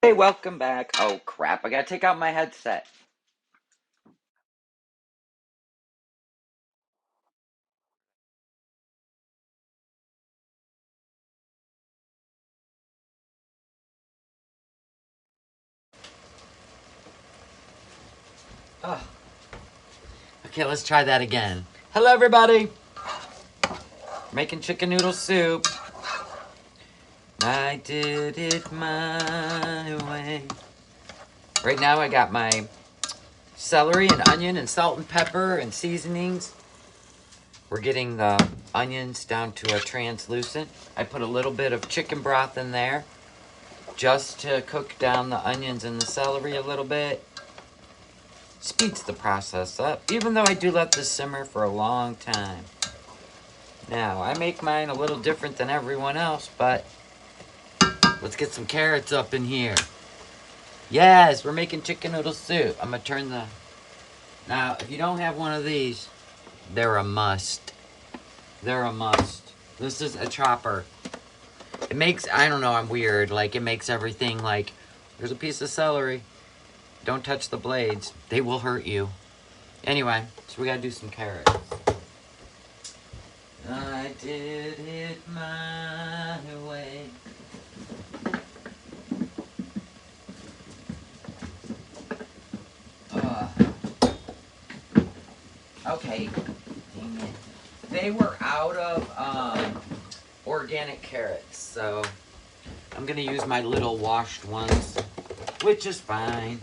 Hey, welcome back. Oh crap, I gotta take out my headset. Oh. Okay, let's try that again. Hello, everybody. Making chicken noodle soup. I did it my way. Right now, I got my celery and onion and salt and pepper and seasonings. We're getting the onions down to a translucent. I put a little bit of chicken broth in there just to cook down the onions and the celery a little bit. Speeds the process up, even though I do let this simmer for a long time. Now, I make mine a little different than everyone else, but let's get some carrots up in here. Yes, we're making chicken noodle soup. I'm gonna turn the... Now, if you don't have one of these, they're a must. They're a must. This is a chopper. It makes, I don't know, I'm weird. Like, it makes everything like, there's a piece of celery. Don't touch the blades. They will hurt you. Anyway, so we gotta do some carrots. I did it my way. Okay. Dang it. They were out of organic carrots, so I'm gonna use my little washed ones, which is fine.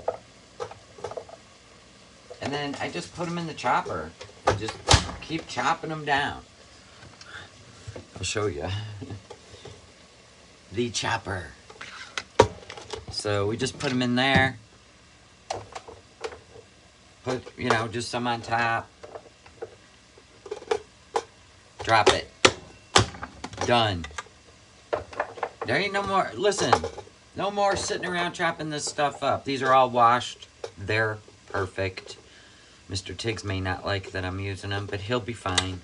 And then I just put them in the chopper and just keep chopping them down. I'll show you. The chopper. So we just put them in there. Put, you know, just some on top. Drop it. Done. There ain't no more, listen, no more sitting around chopping this stuff up. These are all washed. They're perfect. Mr. Tiggs may not like that I'm using them, but he'll be fine.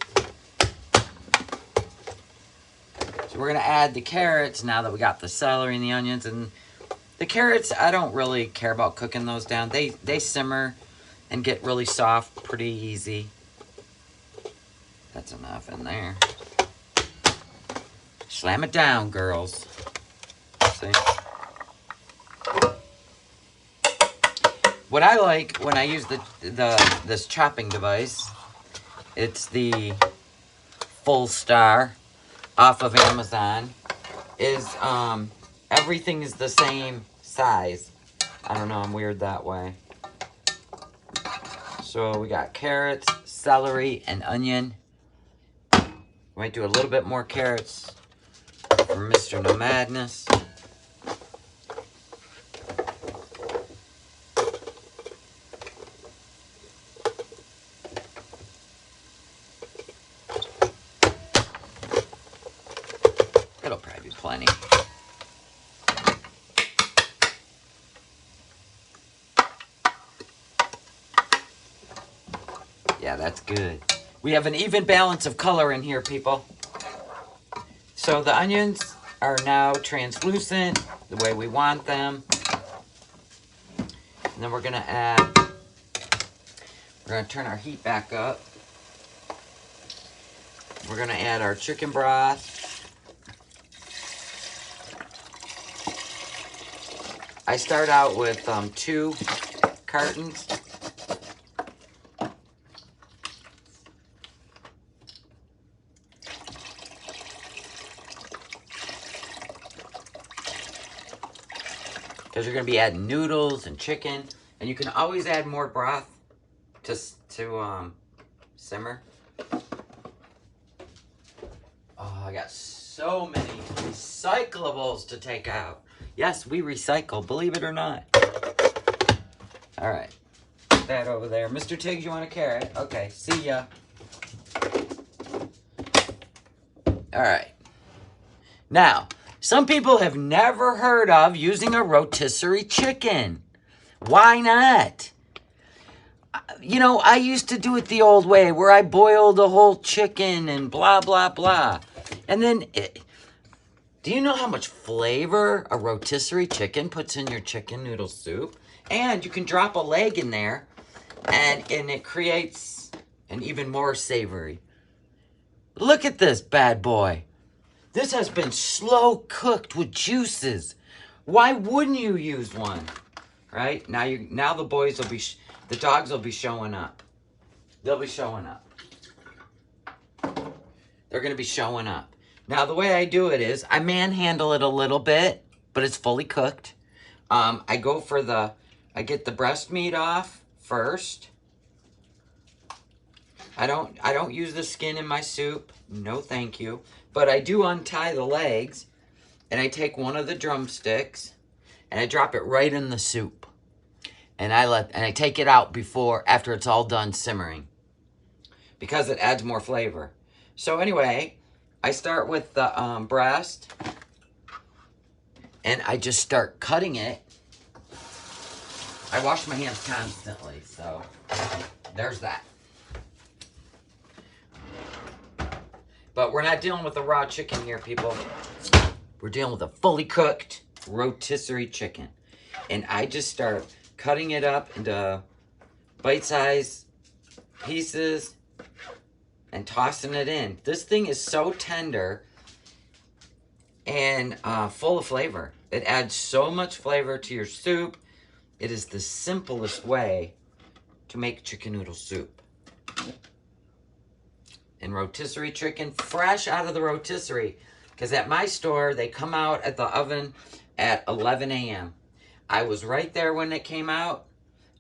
So we're gonna add the carrots now that we got the celery and the onions. And the carrots, I don't really care about cooking those down. They simmer and get really soft pretty easy. That's enough in there. Slam it down, girls. See? What I like when I use this chopping device, it's the Full Star off of Amazon, is everything is the same size. I don't know, I'm weird that way. So we got carrots, celery, and onion. Might do a little bit more carrots for Mr. NOmadness. It'll probably be plenty. Yeah, that's good. We have an even balance of color in here, people. So the onions are now translucent, the way we want them. And then we're gonna turn our heat back up. We're gonna add our chicken broth. I start out with 2 cartons. Because you're going to be adding noodles and chicken. And you can always add more broth to simmer. Oh, I got so many recyclables to take out. Yes, we recycle, believe it or not. All right. Put that over there. Mr. Tiggs, you want a carrot? Okay, see ya. All right. Now, some people have never heard of using a rotisserie chicken. Why not? You know, I used to do it the old way where I boiled the whole chicken and blah, blah, blah. And then Do you know how much flavor a rotisserie chicken puts in your chicken noodle soup? And you can drop a leg in there and it creates an even more savory. Look at this bad boy. This has been slow cooked with juices. Why wouldn't you use one? Right? Now the boys will be, the dogs will be showing up. They'll be showing up. They're going to be showing up. Now, the way I do it is I manhandle it a little bit, but it's fully cooked. I get the breast meat off first. I don't use the skin in my soup. No, thank you. But I do untie the legs, and I take one of the drumsticks, and I drop it right in the soup. And I take it out after it's all done simmering, because it adds more flavor. So anyway, I start with the breast, and I just start cutting it. I wash my hands constantly, so there's that. But we're not dealing with a raw chicken here, people. We're dealing with a fully cooked rotisserie chicken. And I just start cutting it up into bite-sized pieces and tossing it in. This thing is so tender and full of flavor. It adds so much flavor to your soup. It is the simplest way to make chicken noodle soup. And rotisserie chicken, fresh out of the rotisserie. Because at my store, they come out at the oven at 11 a.m. I was right there when it came out,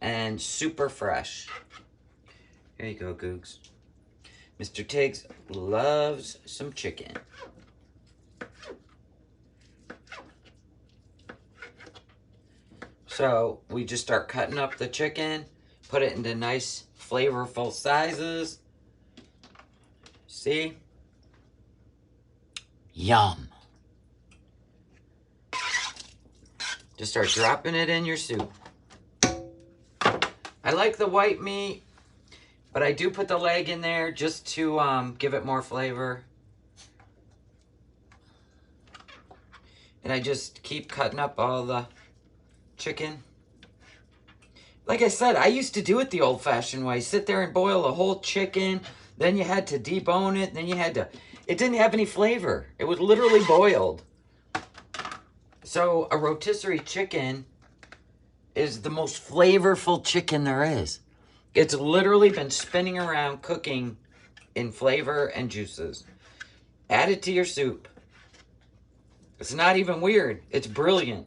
and super fresh. Here you go, Googs. Mr. Tiggs loves some chicken. So we just start cutting up the chicken, put it into nice flavorful sizes. See? Yum. Just start dropping it in your soup. I like the white meat, but I do put the leg in there just to give it more flavor. And I just keep cutting up all the chicken. Like I said, I used to do it the old-fashioned way. Sit there and boil a whole chicken. Then you had to debone it. Then you had to... It didn't have any flavor. It was literally boiled. So a rotisserie chicken is the most flavorful chicken there is. It's literally been spinning around cooking in flavor and juices. Add it to your soup. It's not even weird. It's brilliant.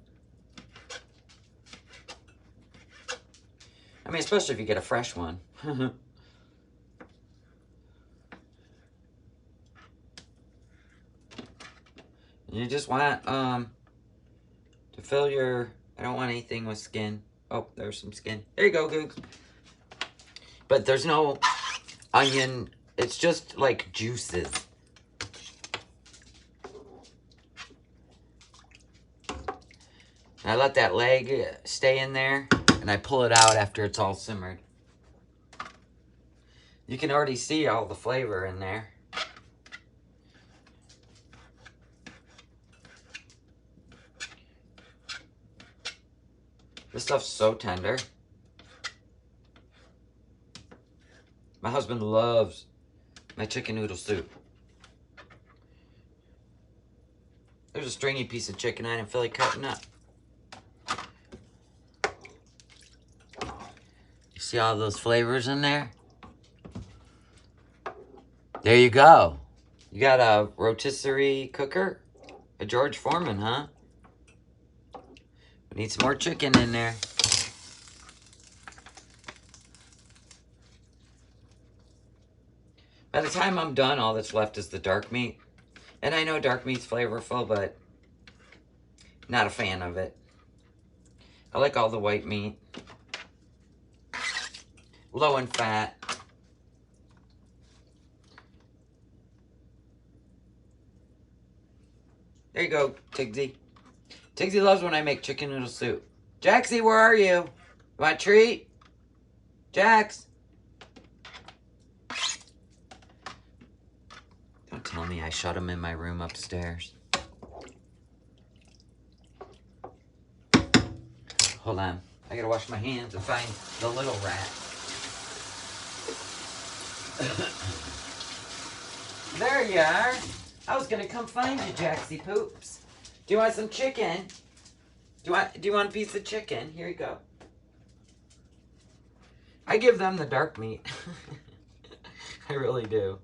I mean, especially if you get a fresh one. You just want to fill your... I don't want anything with skin. Oh, there's some skin. There you go, Googs. But there's no onion. It's just like juices. I let that leg stay in there, and I pull it out after it's all simmered. You can already see all the flavor in there. This stuff's so tender. My husband loves my chicken noodle soup. There's a stringy piece of chicken I didn't feel like cutting up. You see all those flavors in there? There you go. You got a rotisserie cooker? A George Foreman, huh? We need some more chicken in there. By the time I'm done, all that's left is the dark meat. And I know dark meat's flavorful, but not a fan of it. I like all the white meat. Low in fat. There you go, Tigsy. Tigsy loves when I make chicken noodle soup. Jaxie, where are you? You want a treat? Jax? Don't tell me I shut him in my room upstairs. Hold on. I gotta wash my hands and find the little rat. There you are. I was gonna come find you, Jaxie Poops. Do you want some chicken? Do you want a piece of chicken? Here you go. I give them the dark meat. I really do.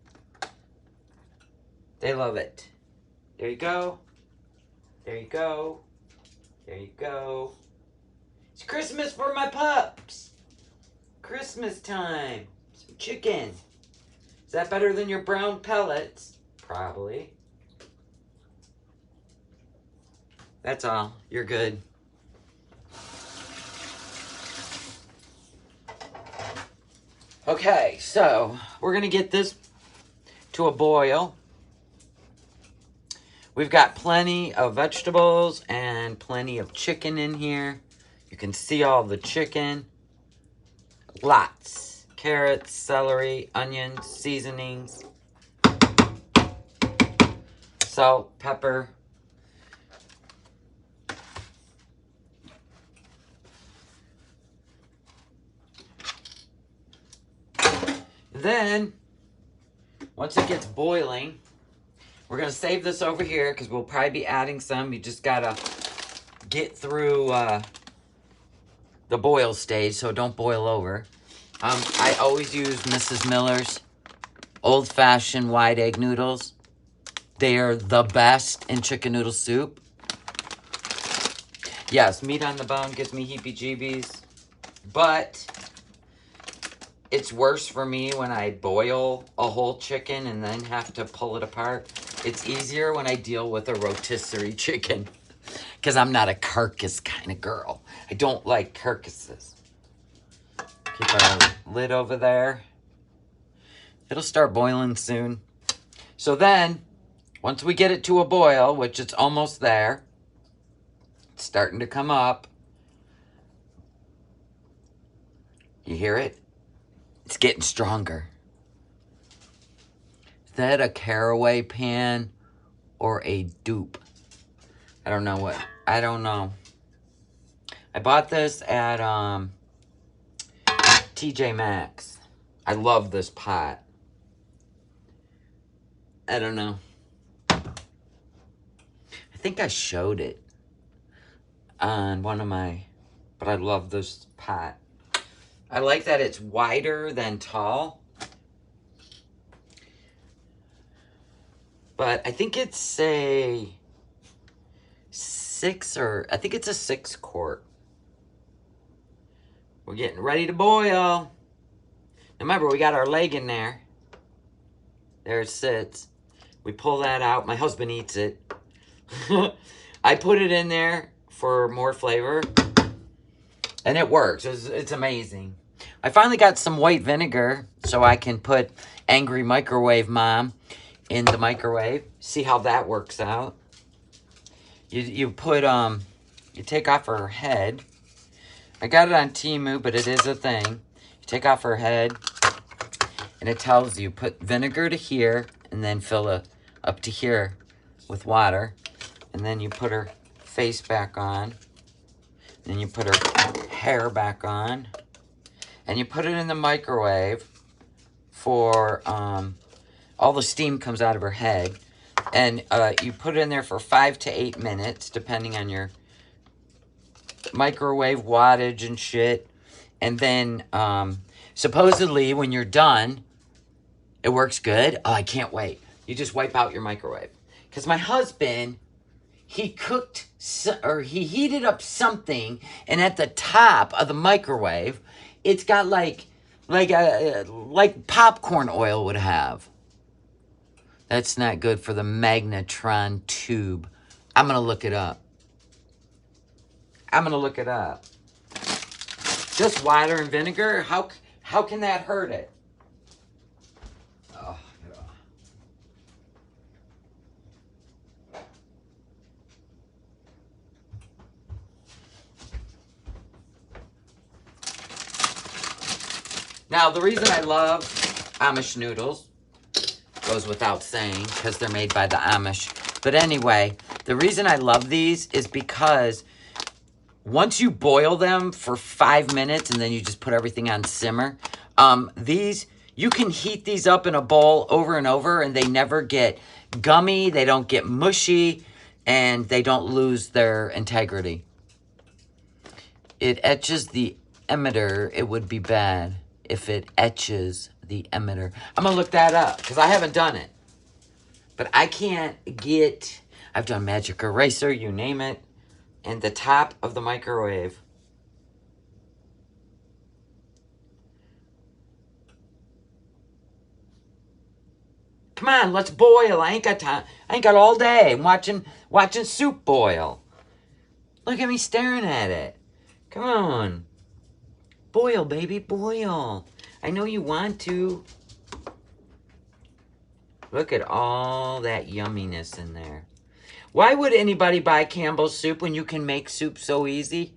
They love it. There you go. There you go. There you go. It's Christmas for my pups. Christmas time. Some chicken. Is that better than your brown pellets? Probably. That's all. You're good. Okay, so we're going to get this to a boil. We've got plenty of vegetables and plenty of chicken in here. You can see all the chicken. Lots. Carrots, celery, onions, seasonings, salt, pepper. Then, once it gets boiling, we're going to save this over here because we'll probably be adding some. You just got to get through the boil stage so don't boil over. I always use Mrs. Miller's old-fashioned wide egg noodles. They are the best in chicken noodle soup. Yes, meat on the bone gives me heebie-jeebies, but it's worse for me when I boil a whole chicken and then have to pull it apart. It's easier when I deal with a rotisserie chicken because I'm not a carcass kind of girl. I don't like carcasses. Keep our lid over there. It'll start boiling soon. So then, once we get it to a boil, which it's almost there, it's starting to come up. You hear it? It's getting stronger. Is that a caraway pan or a dupe? I don't know what. I don't know. I bought this at TJ Maxx. I love this pot. I don't know. I think I showed it on one of my, but I love this pot. I like that it's wider than tall. But I think it's a I think it's a 6 quart. We're getting ready to boil. Remember, we got our leg in there. There it sits. We pull that out. My husband eats it. I put it in there for more flavor. And it works. It's amazing. I finally got some white vinegar so I can put Angry Microwave Mom in the microwave. See how that works out. You put, you take off her head. I got it on Temu, but it is a thing. You take off her head, and it tells you, put vinegar to here, and then fill it up to here with water. And then you put her face back on. Then you put her hair back on. And you put it in the microwave for, all the steam comes out of her head. And you put it in there for 5 to 8 minutes, depending on your microwave wattage and shit. And then supposedly when you're done, it works good. Oh, I can't wait. You just wipe out your microwave. Because my husband, he cooked or he heated up something, and at the top of the microwave, it's got like popcorn oil would have. That's not good for the magnetron tube. I'm gonna look it up. Just water and vinegar? How can that hurt it? Oh, yeah. Now, the reason I love Amish noodles goes without saying, because they're made by the Amish. But anyway, the reason I love these is because once you boil them for 5 minutes and then you just put everything on simmer, these, you can heat these up in a bowl over and over and they never get gummy, they don't get mushy, and they don't lose their integrity. It etches the emitter. It would be bad if it etches the emitter. I'm going to look that up because I haven't done it. But I can't get, I've done magic eraser, you name it, and the top of the microwave. Come on, let's boil. I ain't got time. I ain't got all day. I'm watching soup boil. Look at me staring at it. Come on. Boil, baby, boil. I know you want to. Look at all that yumminess in there. Why would anybody buy Campbell's soup when you can make soup so easy?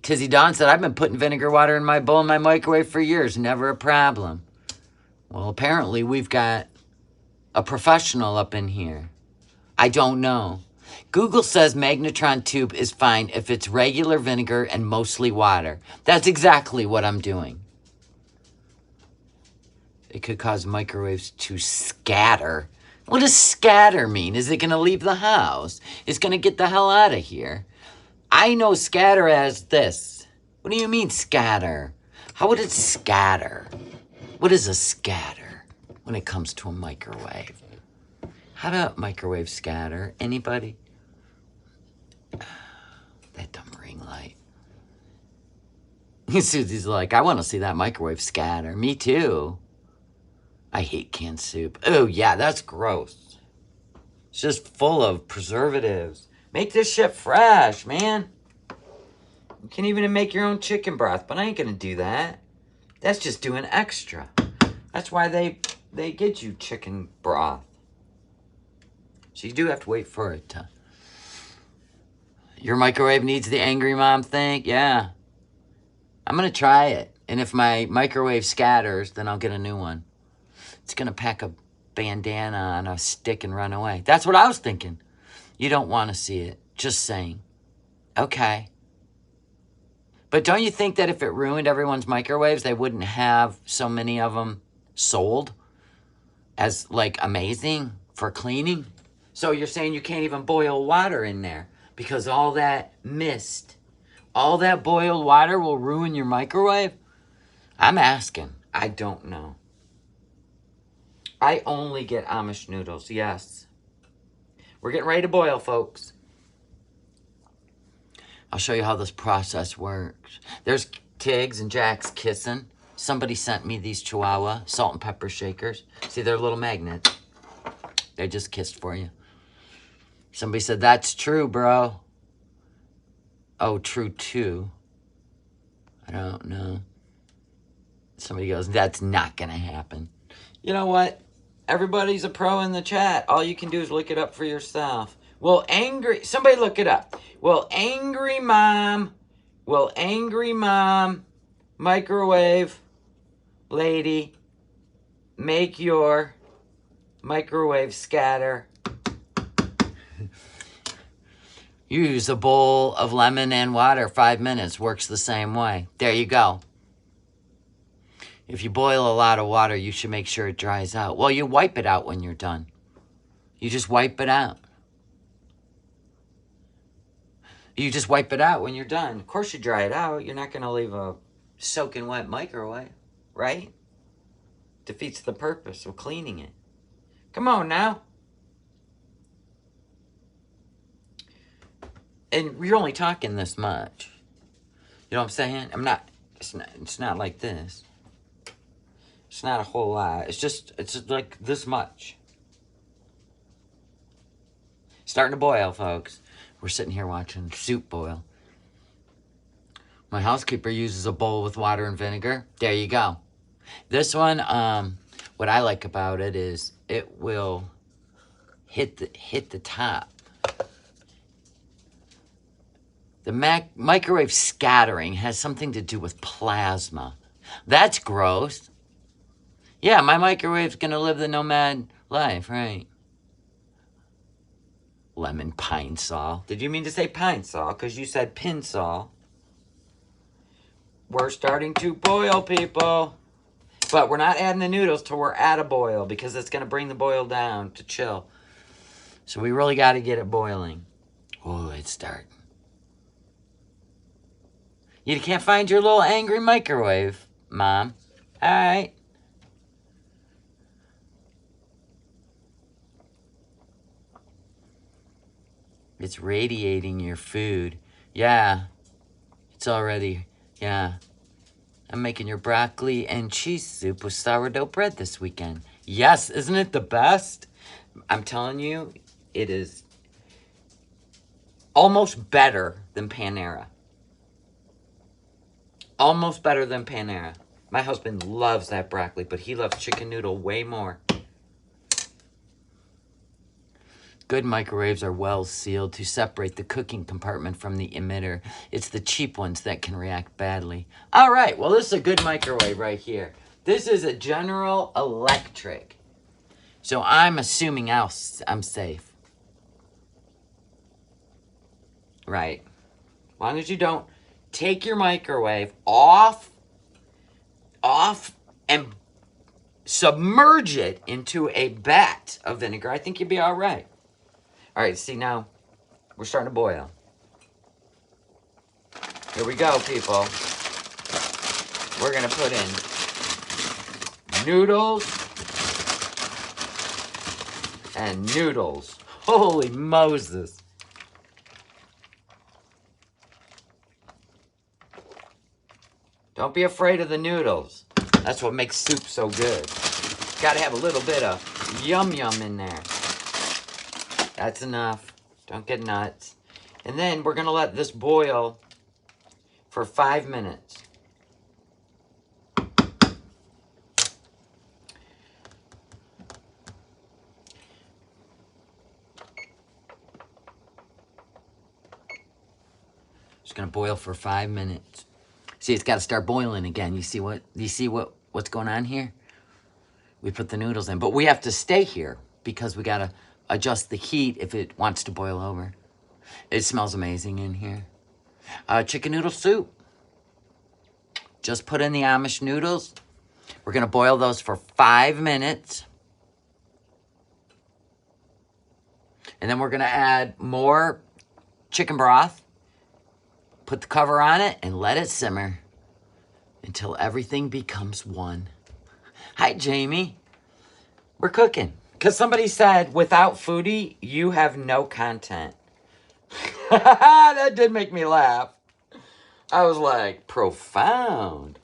Tizzy Dawn said, I've been putting vinegar water in my bowl in my microwave for years. Never a problem. Well, apparently we've got a professional up in here. I don't know. Google says magnetron tube is fine if it's regular vinegar and mostly water. That's exactly what I'm doing. It could cause microwaves to scatter. What does scatter mean? Is it going to leave the house? It's going to get the hell out of here. I know scatter as this. What do you mean scatter? How would it scatter? What is a scatter when it comes to a microwave? How do microwaves scatter? Anybody? That dumb ring light. Susie's like, I want to see that microwave scatter. Me too. I hate canned soup. Oh, yeah, that's gross. It's just full of preservatives. Make this shit fresh, man. You can even make your own chicken broth, but I ain't going to do that. That's just doing extra. That's why they get you chicken broth. So you do have to wait for it to... Your microwave needs the angry mom thing? Yeah. I'm going to try it. And if my microwave scatters, then I'll get a new one. It's going to pack a bandana on a stick and run away. That's what I was thinking. You don't want to see it. Just saying. Okay. But don't you think that if it ruined everyone's microwaves, they wouldn't have so many of them sold as, like, amazing for cleaning? So you're saying you can't even boil water in there because all that mist, all that boiled water will ruin your microwave? I'm asking. I don't know. I only get Amish noodles, yes. We're getting ready to boil, folks. I'll show you how this process works. There's Tiggs and Jack's kissing. Somebody sent me these Chihuahua salt and pepper shakers. See, they're little magnets. They just kissed for you. Somebody said, that's true, bro. Oh, true too. I don't know. Somebody goes, that's not going to happen. You know what? Everybody's a pro in the chat. All you can do is look it up for yourself. Somebody look it up. Will angry mom microwave lady make your microwave scatter? Use a bowl of lemon and water, 5 minutes. Works the same way. There you go. If you boil a lot of water, you should make sure it dries out. Well, you wipe it out when you're done. You just wipe it out. You just wipe it out when you're done. Of course you dry it out. You're not going to leave a soaking wet microwave, right? Defeats the purpose of cleaning it. Come on now. And you're only talking this much. You know what I'm saying? It's not like this. It's not a whole lot. It's just like this much. Starting to boil, folks. We're sitting here watching soup boil. My housekeeper uses a bowl with water and vinegar. There you go. This one, what I like about it is it will hit the top. The microwave scattering has something to do with plasma. That's gross. Yeah, my microwave's going to live the nomad life, right? lemon pine sol. Did you mean to say pine sol? Because you said pin sol. We're starting to boil, people. But we're not adding the noodles till we're at a boil because it's going to bring the boil down to chill. So we really got to get it boiling. Oh, it's starting. You can't find your little angry microwave, Mom. All right. It's radiating your food. Yeah. It's already, yeah. I'm making your broccoli and cheese soup with sourdough bread this weekend. Yes, isn't it the best? I'm telling you, it is almost better than Panera. Almost better than Panera. My husband loves that broccoli, but he loves chicken noodle way more. Good microwaves are well sealed to separate the cooking compartment from the emitter. It's the cheap ones that can react badly. All right, well, this is a good microwave right here. This is a General Electric. So I'm assuming I'm safe. Right. As long as you don't take your microwave off and submerge it into a vat of vinegar, I think you'll be all right. All right, see now, we're starting to boil. Here we go, people. We're gonna put in noodles and noodles. Holy Moses. Don't be afraid of the noodles. That's what makes soup so good. Gotta have a little bit of yum in there. That's enough. Don't get nuts. And then we're going to let this boil for 5 minutes. It's going to boil for 5 minutes. See, it's got to start boiling again. You see what's going on here? We put the noodles in, but we have to stay here because we got to adjust the heat if it wants to boil over. It smells amazing in here. Chicken noodle soup. Just put in the Amish noodles. We're going to boil those for 5 minutes. And then we're going to add more chicken broth. Put the cover on it and let it simmer until everything becomes one. Hi, Jamie. We're cooking. Because somebody said, without foodie, you have no content. That did make me laugh. I was like, profound.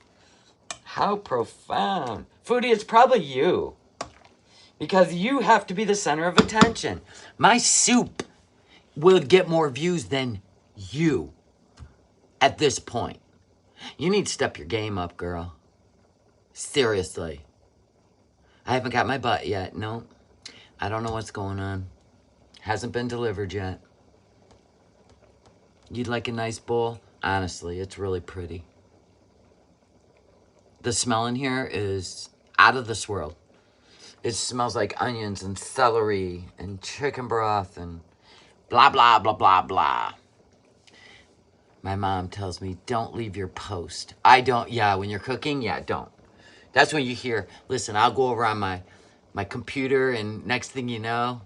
How profound. Foodie, it's probably you. Because you have to be the center of attention. My soup will get more views than you at this point. You need to step your game up, girl. Seriously. I haven't got my butt yet. No. I don't know what's going on. Hasn't been delivered yet. You'd like a nice bowl? Honestly, it's really pretty. The smell in here is out of this world. It smells like onions and celery and chicken broth and blah, blah, blah, blah, blah. My mom tells me, don't leave your post. I don't, yeah, when you're cooking, yeah, don't. That's when you hear, listen, I'll go over on my computer and next thing you know,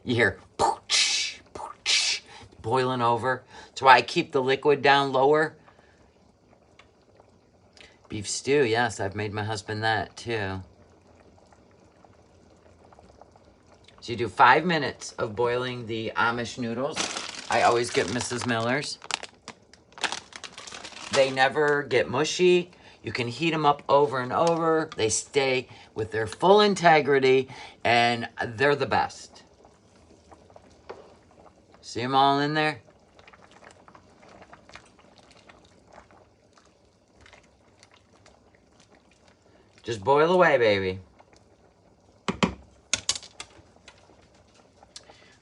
you hear pooch, pooch, boiling over. That's why I keep the liquid down lower. Beef stew, yes, I've made my husband that too. So you do 5 minutes of boiling the Amish noodles. I always get Mrs. Miller's. They never get mushy. You can heat them up over and over. They stay with their full integrity, and they're the best. See them all in there? Just boil away, baby.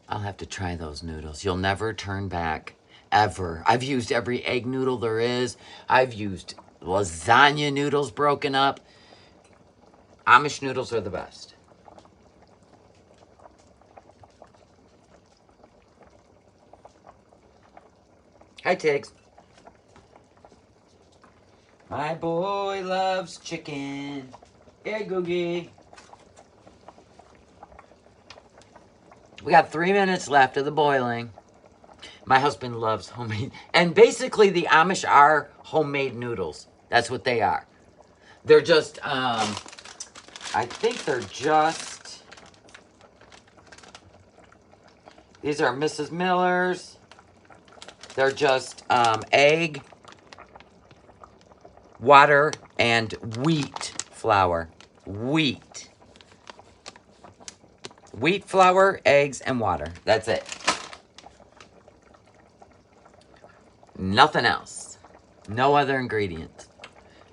I'll have to try those noodles. You'll never turn back, ever. I've used every egg noodle there is. I've used lasagna noodles broken up. Amish noodles are the best. Hi, Tiggs. My boy loves chicken. Hey, Googie. We got 3 minutes left of the boiling. My husband loves homemade. And basically, the Amish are homemade noodles. That's what they are. They're just, I think they're just, these are Mrs. Miller's. They're just egg, water, and wheat flour. Wheat flour, eggs, and water. That's it. Nothing else. No other ingredients.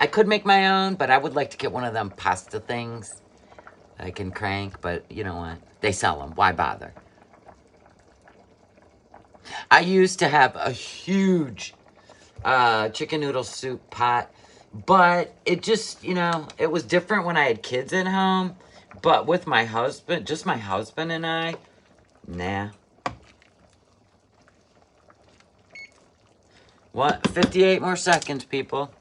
I could make my own, but I would like to get one of them pasta things I can crank, but you know what? They sell them. Why bother? I used to have a huge chicken noodle soup pot, but it just, you know, it was different when I had kids at home. But with my husband, just my husband and I, nah. What? 58 more seconds, people.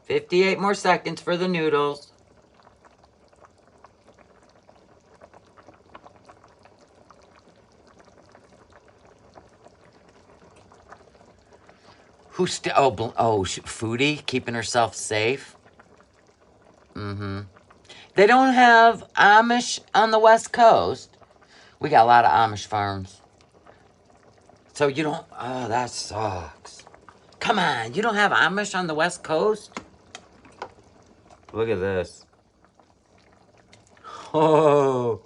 58 more seconds for the noodles. Who's Foodie, keeping herself safe. Mm-hmm. They don't have Amish on the West Coast. We got a lot of Amish farms. So you don't, oh, that sucks. Come on, you don't have Amish on the West Coast? Look at this. Oh,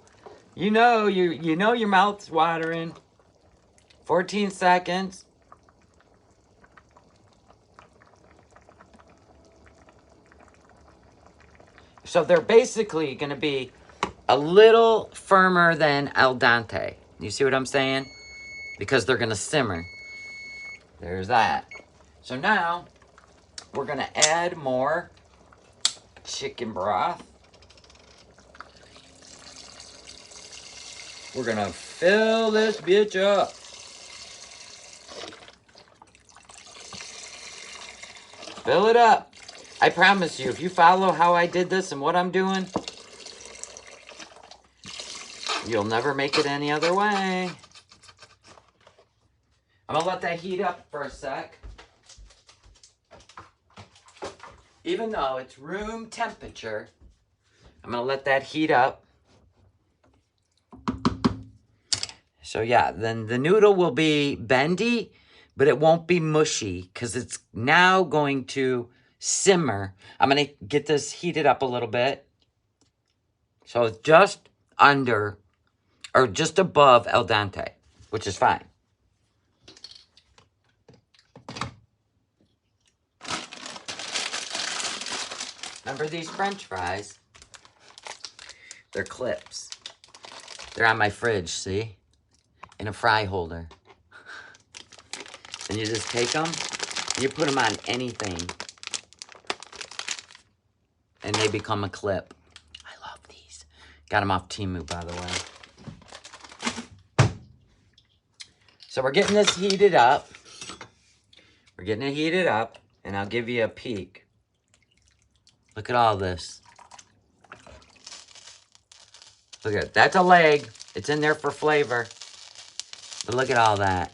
you know your mouth's watering. 14 seconds. So they're basically going to be a little firmer than al dente. You see what I'm saying? Because they're going to simmer. There's that. So now we're going to add more chicken broth. We're going to fill this bitch up. Fill it up. I promise you, if you follow how I did this and what I'm doing, you'll never make it any other way. I'm gonna let that heat up for a sec. Even though it's room temperature, I'm gonna let that heat up. So yeah, then the noodle will be bendy, but it won't be mushy because it's now going to simmer. I'm gonna get this heated up a little bit. So it's just under or just above al dente, which is fine. Remember these French fries? They're clips. They're on my fridge, see? In a fry holder. And you just take them, you put them on anything, and they become a clip. I love these. Got them off Temu, by the way. So we're getting this heated up. We're getting it heated up, and I'll give you a peek. Look at all this. Look at it. That's a leg. It's in there for flavor. But look at all that.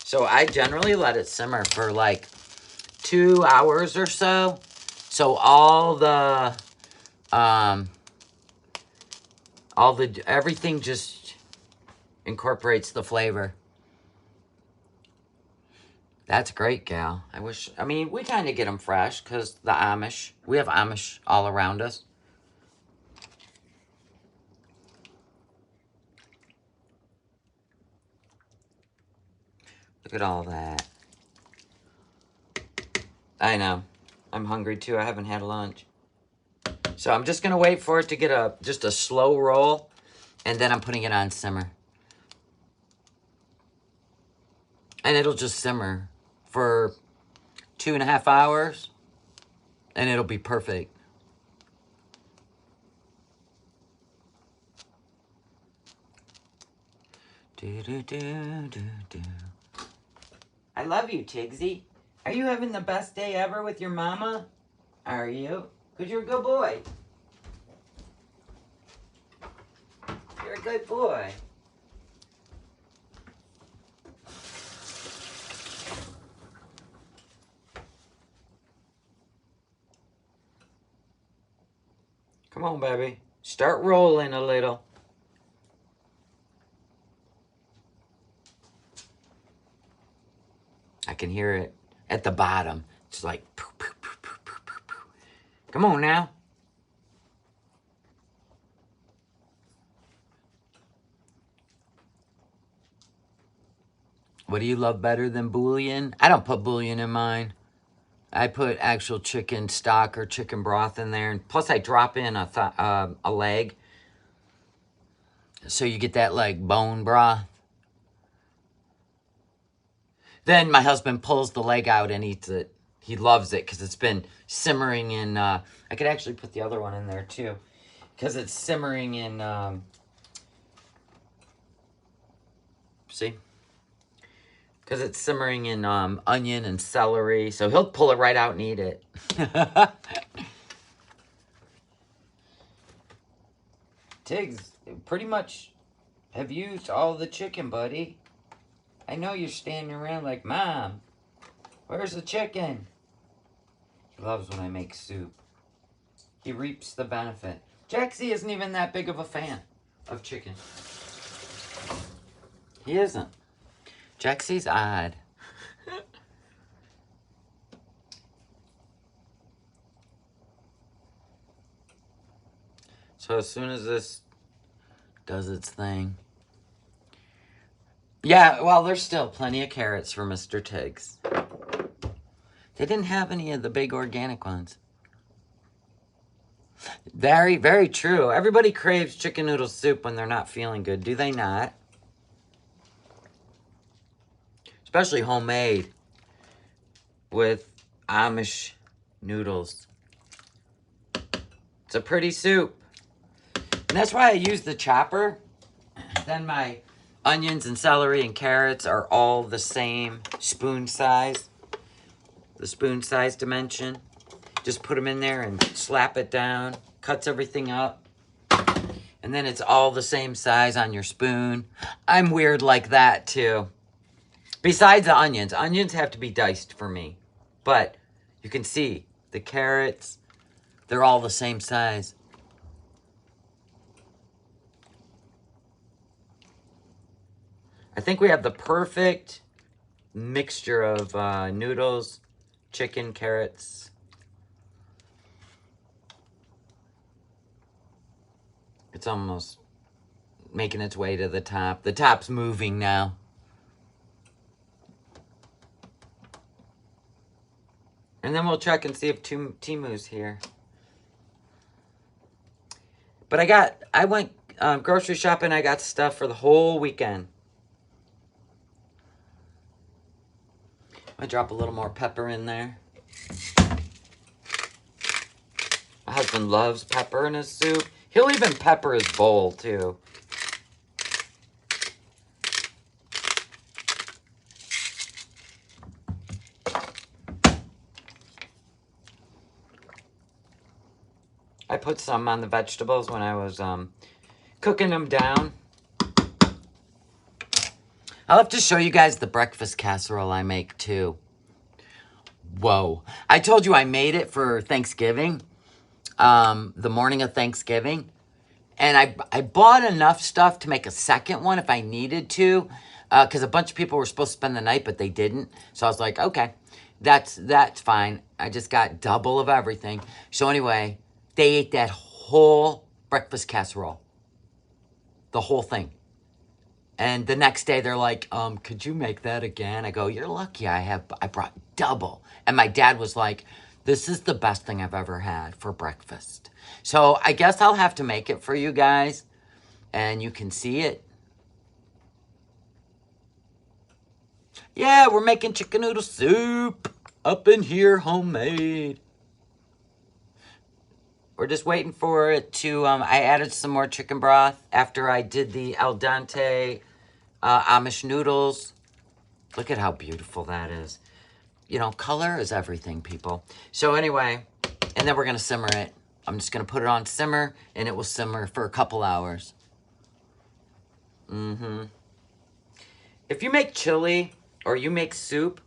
So I generally let it simmer for like 2 hours or so. So everything just incorporates the flavor. That's great, gal. I mean, we kind of get them fresh because the Amish. We have Amish all around us. Look at all that. I know. I'm hungry too. I haven't had lunch. So I'm just going to wait for it to get just a slow roll. And then I'm putting it on simmer. And it'll just simmer for 2.5 hours. And it'll be perfect. Do, do, do, do, do. I love you, Tigsy. Are you having the best day ever with your mama? Are you? Because you're a good boy. You're a good boy. Come on, baby. Start rolling a little. I can hear it at the bottom. It's like, poo, poo, poo, poo, poo, poo, poo. Come on now. What do you love better than bouillon? I don't put bouillon in mine. I put actual chicken stock or chicken broth in there. And plus, I drop in a leg. So you get that, like, bone broth. Then my husband pulls the leg out and eats it. He loves it because it's been simmering in... I could actually put the other one in there, too. Because it's simmering in... see? Because it's simmering in onion and celery. So he'll pull it right out and eat it. Tiggs, pretty much have used all the chicken, buddy. I know you're standing around like, Mom, where's the chicken? He loves when I make soup. He reaps the benefit. Jaxie isn't even that big of a fan of chicken. He isn't. Jaxie's odd. So as soon as this does its thing. Yeah, well, there's still plenty of carrots for Mr. Tiggs. They didn't have any of the big organic ones. Very, very true. Everybody craves chicken noodle soup when they're not feeling good, do they not? Especially homemade with Amish noodles. It's a pretty soup. And that's why I use the chopper. Then my onions and celery and carrots are all the same spoon size. The spoon size dimension. Just put them in there and slap it down. Cuts everything up. And then it's all the same size on your spoon. I'm weird like that too. Besides the onions. Onions have to be diced for me. But you can see the carrots, they're all the same size. I think we have the perfect mixture of noodles, chicken, carrots. It's almost making its way to the top. The top's moving now. And then we'll check and see if Timu's here. But I went grocery shopping. I got stuff for the whole weekend. I drop a little more pepper in there. My husband loves pepper in his soup. He'll even pepper his bowl, too. I put some on the vegetables when I was cooking them down. I'll have to show you guys the breakfast casserole I make, too. Whoa. I told you I made it for Thanksgiving. The morning of Thanksgiving. And I bought enough stuff to make a second one if I needed to. Because a bunch of people were supposed to spend the night, but they didn't. So I was like, okay, that's fine. I just got double of everything. So anyway, they ate that whole breakfast casserole. The whole thing. And the next day they're like, could you make that again? I go, you're lucky I brought double. And my dad was like, this is the best thing I've ever had for breakfast. So I guess I'll have to make it for you guys. And you can see it. Yeah, we're making chicken noodle soup. Up in here, homemade. We're just waiting for it to, I added some more chicken broth after I did the al dente Amish noodles. Look at how beautiful that is. You know, color is everything, people. So anyway, and then we're going to simmer it. I'm just going to put it on simmer, and it will simmer for a couple hours. If you make chili or you make soup,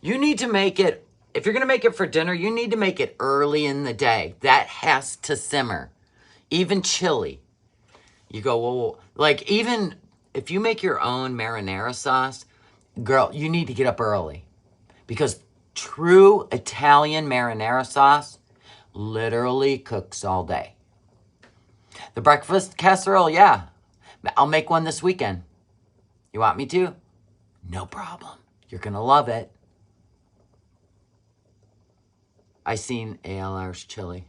you need to make it, if you're going to make it for dinner, you need to make it early in the day. That has to simmer. Even chili. You go, well, like even if you make your own marinara sauce, girl, you need to get up early. Because true Italian marinara sauce literally cooks all day. The breakfast casserole, yeah. I'll make one this weekend. You want me to? No problem. You're going to love it. I seen ALR's chili.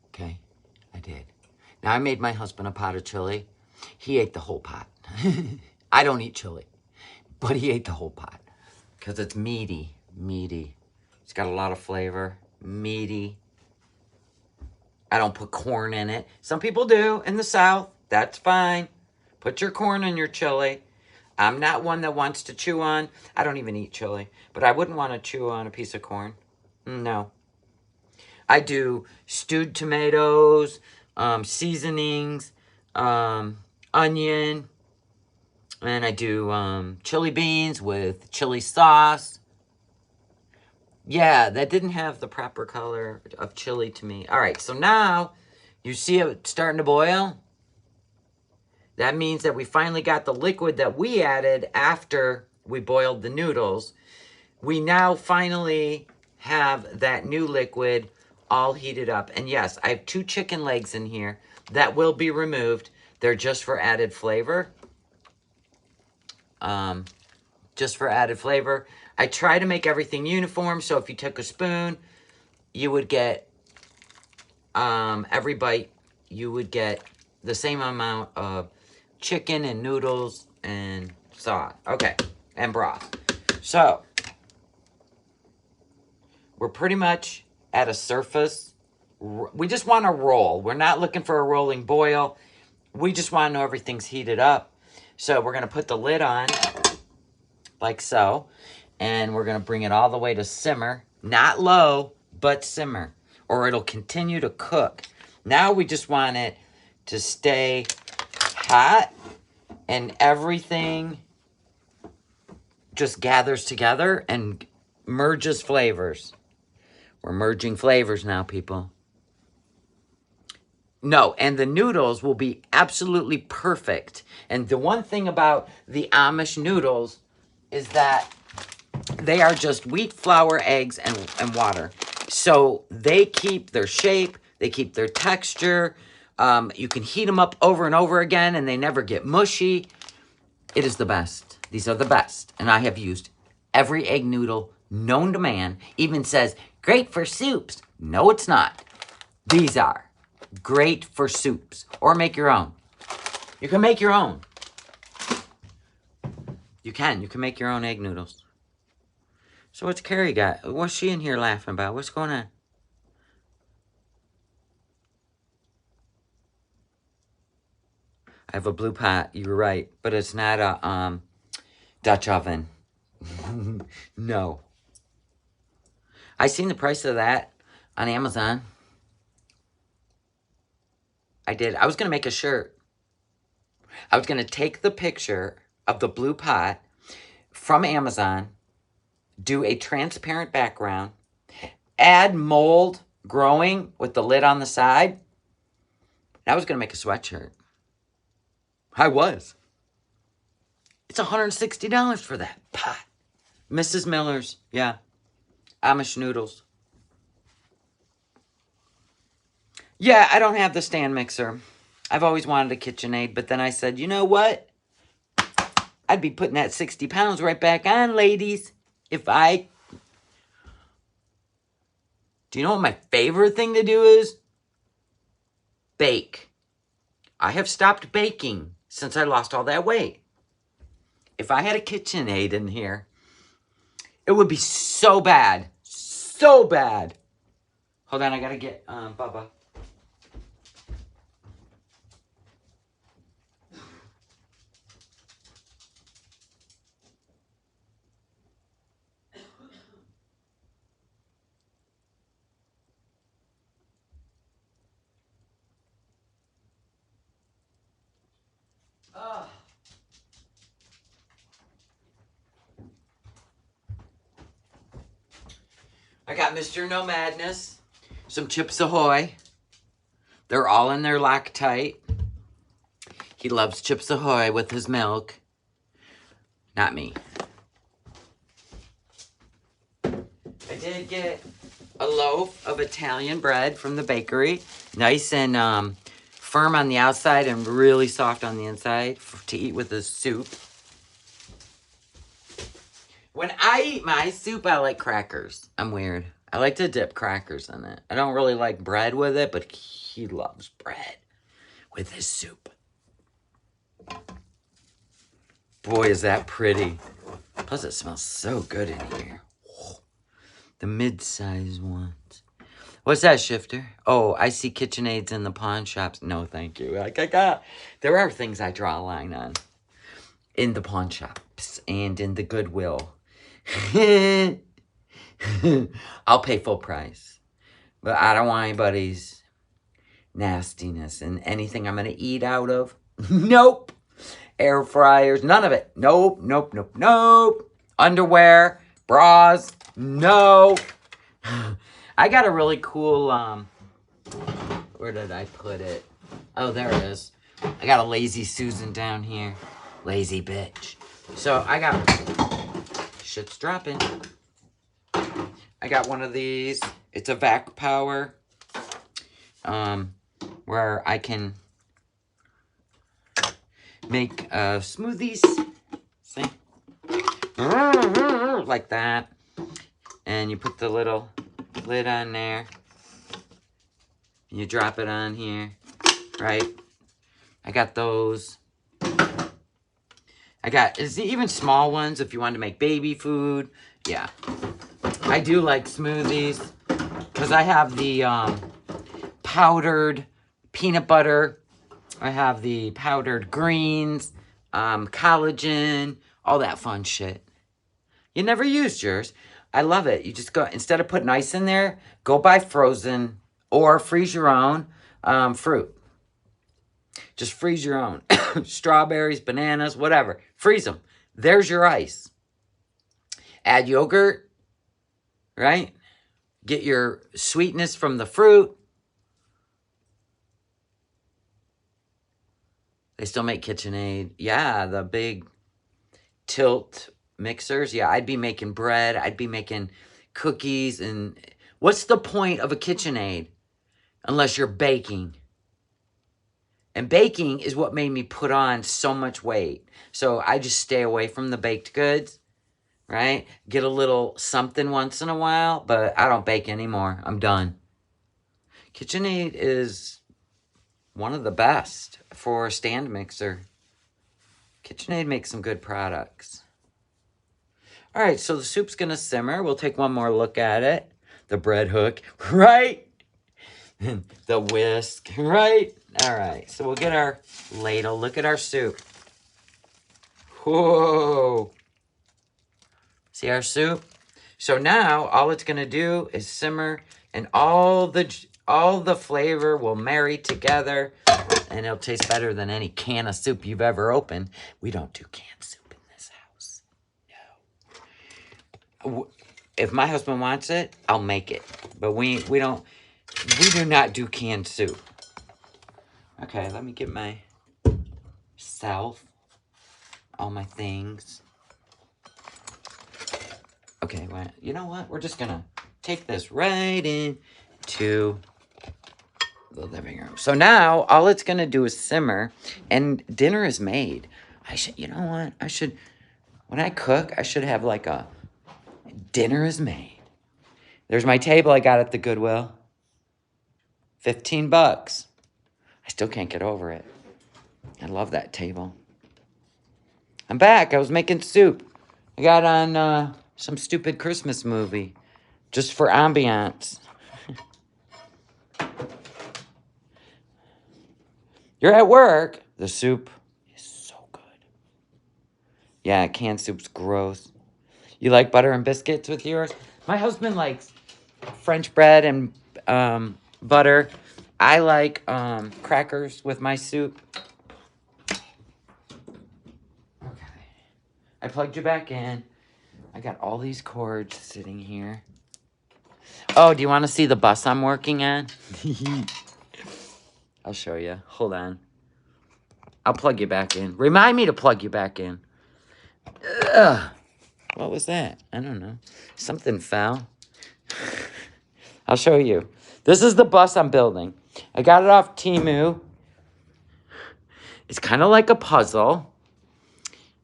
Okay, I did. Now, I made my husband a pot of chili. He ate the whole pot. I don't eat chili, but he ate the whole pot because it's meaty, meaty. It's got a lot of flavor, meaty. I don't put corn in it. Some people do in the South. That's fine. Put your corn in your chili. I'm not one that wants to chew on. I don't even eat chili, but I wouldn't want to chew on a piece of corn. No. I do stewed tomatoes, seasonings, onion, and I do chili beans with chili sauce. Yeah, that didn't have the proper color of chili to me. All right, so now you see it starting to boil. That means that we finally got the liquid that we added after we boiled the noodles. We now finally have that new liquid all heated up. And yes, I have 2 chicken legs in here that will be removed. They're just for added flavor. Just for added flavor. I try to make everything uniform, so if you took a spoon, you would get, every bite, you would get the same amount of chicken and noodles and sauce. Okay, and broth. So, we're pretty much at a surface. We just want to roll. We're not looking for a rolling boil. We just want to know everything's heated up. So, we're going to put the lid on, like so. And we're going to bring it all the way to simmer. Not low, but simmer. Or it'll continue to cook. Now we just want it to stay hot. And everything just gathers together and merges flavors. We're merging flavors now, people. No, and the noodles will be absolutely perfect. And the one thing about the Amish noodles is that they are just wheat, flour, eggs, and water. So they keep their shape. They keep their texture. You can heat them up over and over again, and they never get mushy. It is the best. These are the best. And I have used every egg noodle known to man. Even says, great for soups. No, it's not. These are great for soups. Or make your own. You can make your own. You can make your own egg noodles. So what's Carrie got? What's she in here laughing about? What's going on? I have a blue pot. You were right. But it's not a Dutch oven. No. I seen the price of that on Amazon. I did. I was going to make a shirt. I was going to take the picture of the blue pot from Amazon, do a transparent background, add mold growing with the lid on the side. I was going to make a sweatshirt. I was. It's $160 for that pot. Mrs. Miller's, yeah. Amish noodles. Yeah, I don't have the stand mixer. I've always wanted a KitchenAid, but then I said, you know what? I'd be putting that 60 pounds right back on, ladies, if I... Do you know what my favorite thing to do is? Bake. I have stopped baking since I lost all that weight. If I had a KitchenAid in here, it would be so bad. So bad. Hold on, I gotta get Bubba. I got Mr. NOmadness. Some Chips Ahoy. They're all in there Loctite. He loves Chips Ahoy with his milk. Not me. I did get a loaf of Italian bread from the bakery. Nice and firm on the outside and really soft on the inside to eat with the soup. When I eat my soup, I like crackers. I'm weird. I like to dip crackers in it. I don't really like bread with it, but he loves bread with his soup. Boy, is that pretty. Plus, it smells so good in here. The mid-size ones. What's that, Shifter? Oh, I see KitchenAids in the pawn shops. No, thank you. There are things I draw a line on. In the pawn shops and in the Goodwill. I'll pay full price. But I don't want anybody's nastiness and anything I'm going to eat out of. Nope. Air fryers, none of it. Nope, nope, nope, nope. Underwear, bras, no. I got a really cool, where did I put it? Oh, there it is. I got a Lazy Susan down here. Lazy bitch. So I got, shit's dropping. I got one of these. It's a vac power, where I can make smoothies. See? Like that. And you put the little lid on there. You drop it on here. Right? I got those. I got even small ones if you want to make baby food. Yeah. I do like smoothies. Because I have the powdered peanut butter. I have the powdered greens, collagen, all that fun shit. You never used yours. I love it. You just go, instead of putting ice in there, go buy frozen or freeze your own fruit. Just freeze your own. Strawberries, bananas, whatever. Freeze them. There's your ice. Add yogurt, right? Get your sweetness from the fruit. They still make KitchenAid. Yeah, the big tilt mixers. Yeah, I'd be making bread. I'd be making cookies. And what's the point of a KitchenAid unless you're baking? And baking is what made me put on so much weight. So I just stay away from the baked goods, right? Get a little something once in a while, but I don't bake anymore. I'm done. KitchenAid is one of the best for a stand mixer. KitchenAid makes some good products. All right, so the soup's going to simmer. We'll take one more look at it. The bread hook, right? The whisk, right? All right, so we'll get our ladle. Look at our soup. Whoa. See our soup? So now all it's going to do is simmer, and all the flavor will marry together, and it'll taste better than any can of soup you've ever opened. We don't do canned soup in this house. No. If my husband wants it, I'll make it. But we do not do canned soup. Okay, let me get my all my things. Okay, well, you know what? We're just gonna take this right into the living room. So now all it's gonna do is simmer, and dinner is made. You know what? When I cook, I should have like a dinner is made. There's my table I got at the Goodwill. $15. I still can't get over it. I love that table. I'm back. I was making soup. I got on some stupid Christmas movie just for ambiance. You're at work. The soup is so good. Yeah, canned soup's gross. You like butter and biscuits with yours? My husband likes French bread and butter. I like crackers with my soup. Okay. I plugged you back in. I got all these cords sitting here. Oh, do you want to see the bus I'm working on? I'll show you. Hold on. I'll plug you back in. Remind me to plug you back in. Ugh. What was that? I don't know. Something fell. I'll show you. This is the bus I'm building. I got it off Temu. It's kind of like a puzzle.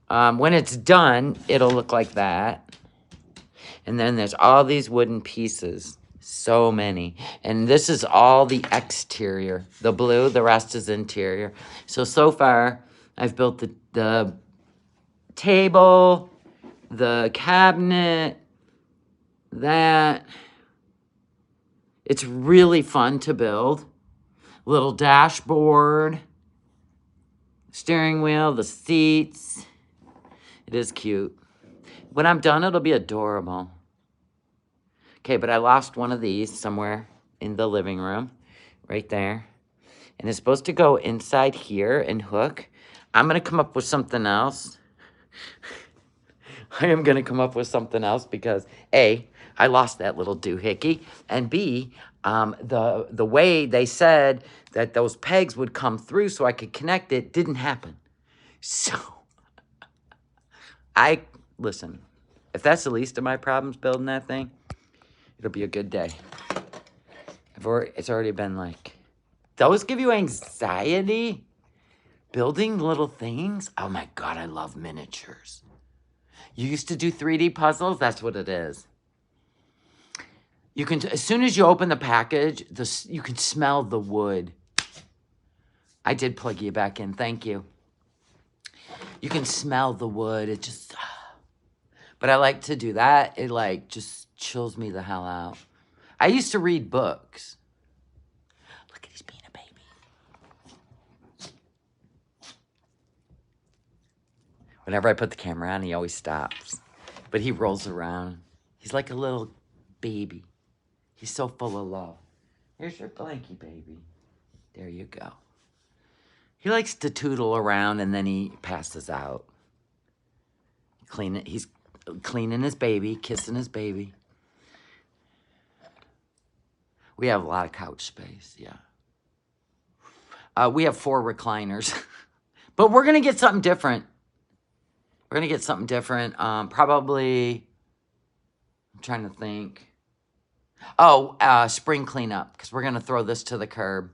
When it's done, it'll look like that. And then there's all these wooden pieces. So many. And this is all the exterior. The blue, the rest is interior. So far, I've built the table, the cabinet, that. It's really fun to build. Little dashboard, steering wheel, the seats. It is cute. When I'm done, it'll be adorable. Okay, but I lost one of these somewhere in the living room, right there. And it's supposed to go inside here and hook. I'm going to come up with something else. I am going to come up with something else because, A, I lost that little doohickey, and B, the way they said that those pegs would come through so I could connect it didn't happen. So, listen, if that's the least of my problems building that thing, it'll be a good day. It's already been like, those give you anxiety? Building little things? Oh my God, I love miniatures. You used to do 3D puzzles? That's what it is. You can, as soon as you open the package, you can smell the wood. I did plug you back in, thank you. You can smell the wood, it just, but I like to do that. It like just chills me the hell out. I used to read books. Look at he's being a baby. Whenever I put the camera on, he always stops. But he rolls around. He's like a little baby. He's so full of love. Here's your blankie, baby. There you go. He likes to tootle around and then he passes out. He's cleaning his baby, kissing his baby. We have a lot of couch space, yeah. We have 4 recliners. But we're going to get something different. We're going to get something different. Probably, I'm trying to think. Oh, spring cleanup, because we're going to throw this to the curb.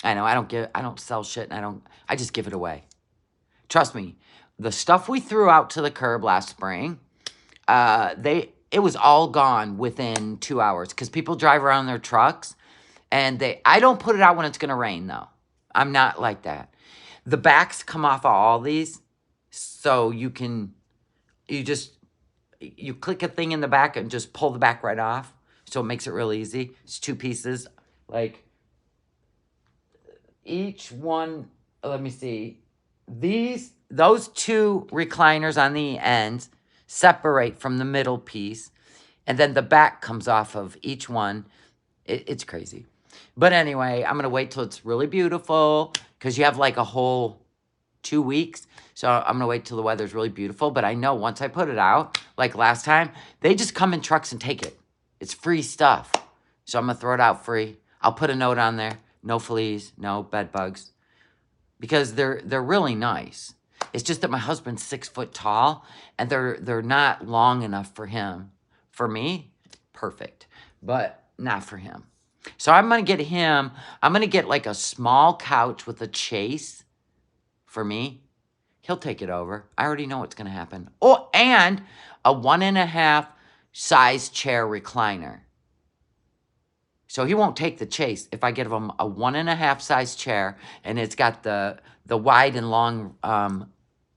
I know, I don't sell shit, and I just give it away. Trust me, the stuff we threw out to the curb last spring, it was all gone within 2 hours, because people drive around their trucks, and I don't put it out when it's going to rain, though. I'm not like that. The backs come off of all these, so you click a thing in the back and just pull the back right off, so it makes it real easy. It's 2 pieces, like, each one, let me see, those 2 recliners on the ends separate from the middle piece, and then the back comes off of each one. It's crazy. But anyway, I'm going to wait till it's really beautiful, because you have like a whole 2 weeks. So I'm going to wait till the weather's really beautiful. But I know once I put it out, like last time, they just come in trucks and take it. It's free stuff. So I'm going to throw it out free. I'll put a note on there. No fleas, no bed bugs. Because they're really nice. It's just that my husband's 6 foot tall, and they're not long enough for him. For me, perfect. But not for him. So I'm going to get like a small couch with a chase for me. He'll take it over. I already know what's going to happen. Oh, and a 1.5 size chair recliner. So he won't take the chase if I give him a 1.5 size chair and it's got the wide and long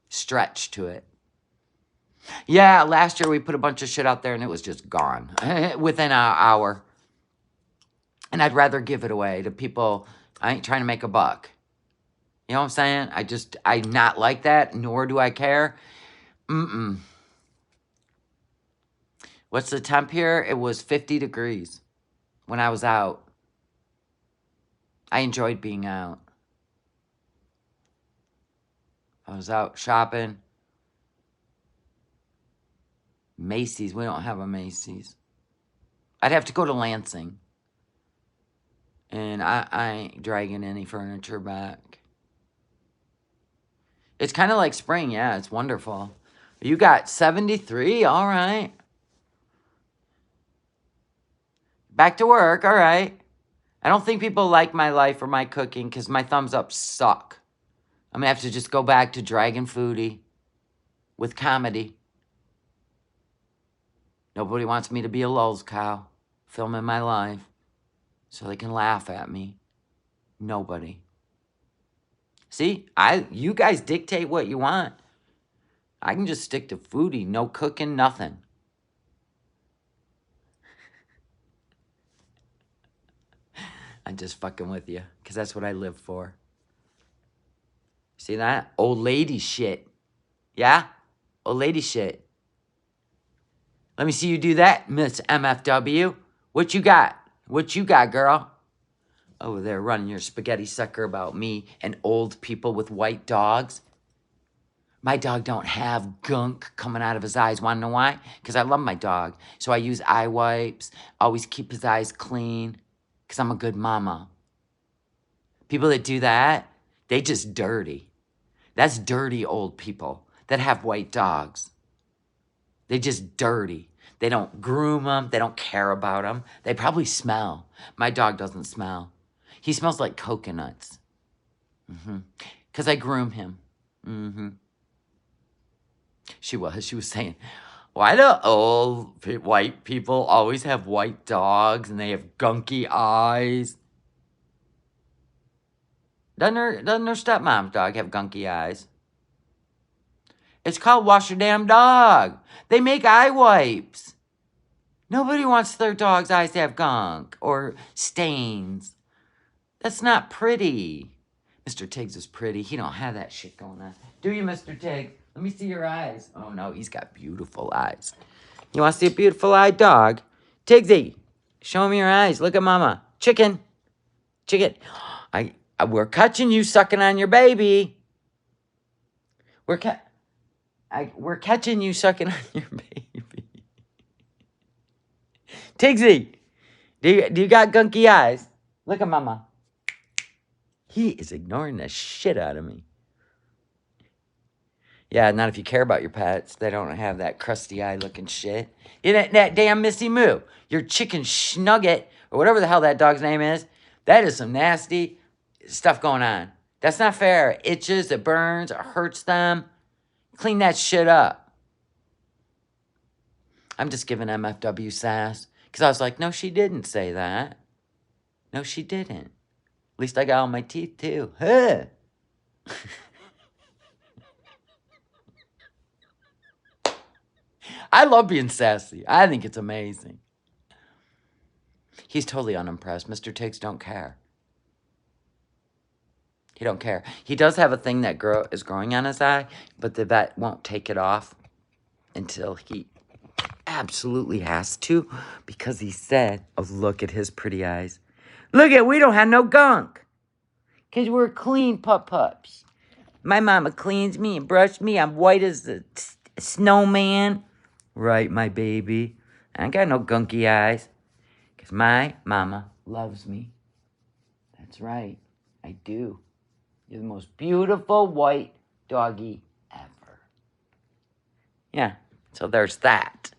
stretch to it. Yeah, last year we put a bunch of shit out there and it was just gone within an hour. And I'd rather give it away to people. I ain't trying to make a buck. You know what I'm saying? I'm not like that, nor do I care. What's the temp here? It was 50 degrees when I was out. I enjoyed being out. I was out shopping. Macy's. We don't have a Macy's. I'd have to go to Lansing. And I ain't dragging any furniture back. It's kind of like spring. Yeah, it's wonderful. You got 73? All right. Back to work. All right. I don't think people like my life or my cooking because my thumbs up suck. I'm going to have to just go back to Dragon Foodie with comedy. Nobody wants me to be a lulz cow filming my life so they can laugh at me. Nobody. See, you guys dictate what you want. I can just stick to foodie, no cooking, nothing. I'm just fucking with you because that's what I live for. See that? Old lady shit. Yeah? Old lady shit. Let me see you do that, Miss MFW. What you got? What you got, girl? Over there running your spaghetti sucker about me and old people with white dogs. My dog don't have gunk coming out of his eyes. Want to know why? Because I love my dog. So I use eye wipes. Always keep his eyes clean. Because I'm a good mama. People that do that, they just dirty. That's dirty old people that have white dogs. They just dirty. They don't groom them. They don't care about them. They probably smell. My dog doesn't smell. He smells like coconuts. Because I groom him. She was saying, why do old white people always have white dogs and they have gunky eyes? Doesn't her stepmom's dog have gunky eyes? It's called wash your damn dog. They make eye wipes. Nobody wants their dog's eyes to have gunk or stains. That's not pretty. Mr. Tiggs is pretty. He don't have that shit going on. Do you, Mr. Tiggs? Let me see your eyes. Oh, no, he's got beautiful eyes. You want to see a beautiful-eyed dog? Tigsy, show me your eyes. Look at mama. Chicken. We're catching you sucking on your baby. We're catching you sucking on your baby. Tigsy, do you got gunky eyes? Look at mama. He is ignoring the shit out of me. Yeah, not if you care about your pets. They don't have that crusty eye looking shit. That damn Missy Moo. Your chicken schnugget, or whatever the hell that dog's name is. That is some nasty stuff going on. That's not fair. It itches, it burns, it hurts them. Clean that shit up. I'm just giving MFW sass. Because I was like, no, she didn't say that. No, she didn't. At least I got all my teeth, too. Huh. I love being sassy. I think it's amazing. He's totally unimpressed. Mr. Tiggs don't care. He don't care. He does have a thing that is growing on his eye, but the vet won't take it off until he absolutely has to, because he said, oh, look at his pretty eyes. We don't have no gunk. Because we're clean pups. My mama cleans me and brushed me. I'm white as a snowman. Right, my baby. I ain't got no gunky eyes. Because my mama loves me. That's right. I do. You're the most beautiful white doggy ever. Yeah, so there's that.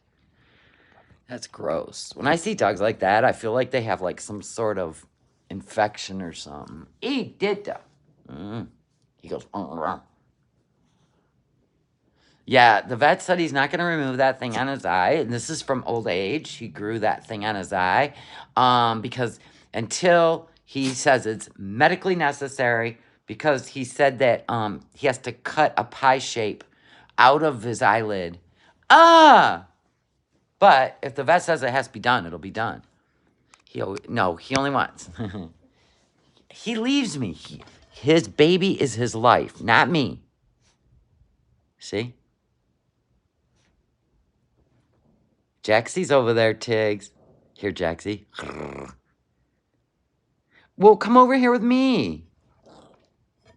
That's gross. When I see dogs like that, I feel like they have like some sort of infection or something. He did though. He goes, yeah, the vet said he's not going to remove that thing on his eye. And this is from old age. He grew that thing on his eye. Because until he says it's medically necessary, because he said that he has to cut a pie shape out of his eyelid. But if the vet says it has to be done, it'll be done. He only wants. He leaves me. His baby is his life, not me. See? Jaxie's over there, Tiggs. Here, Jaxie. Well, come over here with me.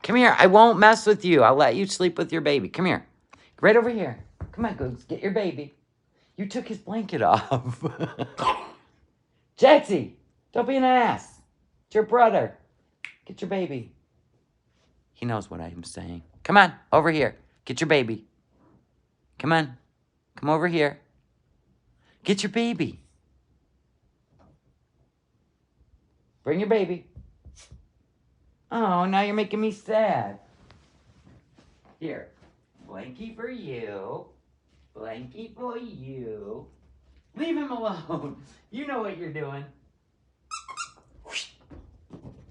Come here. I won't mess with you. I'll let you sleep with your baby. Come here. Right over here. Come on, Googs. Get your baby. You took his blanket off. Jaxie, don't be an ass. It's your brother. Get your baby. He knows what I'm saying. Come on, over here. Get your baby. Come on. Come over here. Get your baby. Bring your baby. Oh, now you're making me sad. Here. Blankie for you. Blankie for you. Leave him alone. You know what you're doing.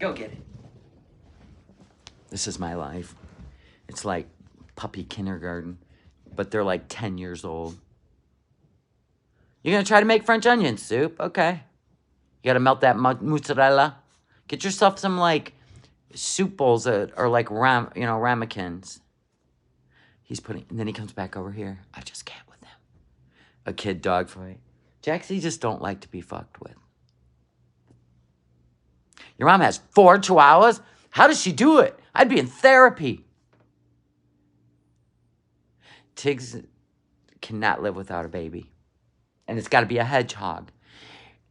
Go get it. This is my life. It's like puppy kindergarten, but they're like 10 years old. You're going to try to make French onion soup? Okay. You got to melt that mozzarella. Get yourself some like soup bowls that are like ramekins. He's putting, and then he comes back over here. I just can't with him. A kid dog fight. Jaxie just don't like to be fucked with. Your mom has 4 chihuahuas? How does she do it? I'd be in therapy. Tiggs cannot live without a baby. And it's got to be a hedgehog.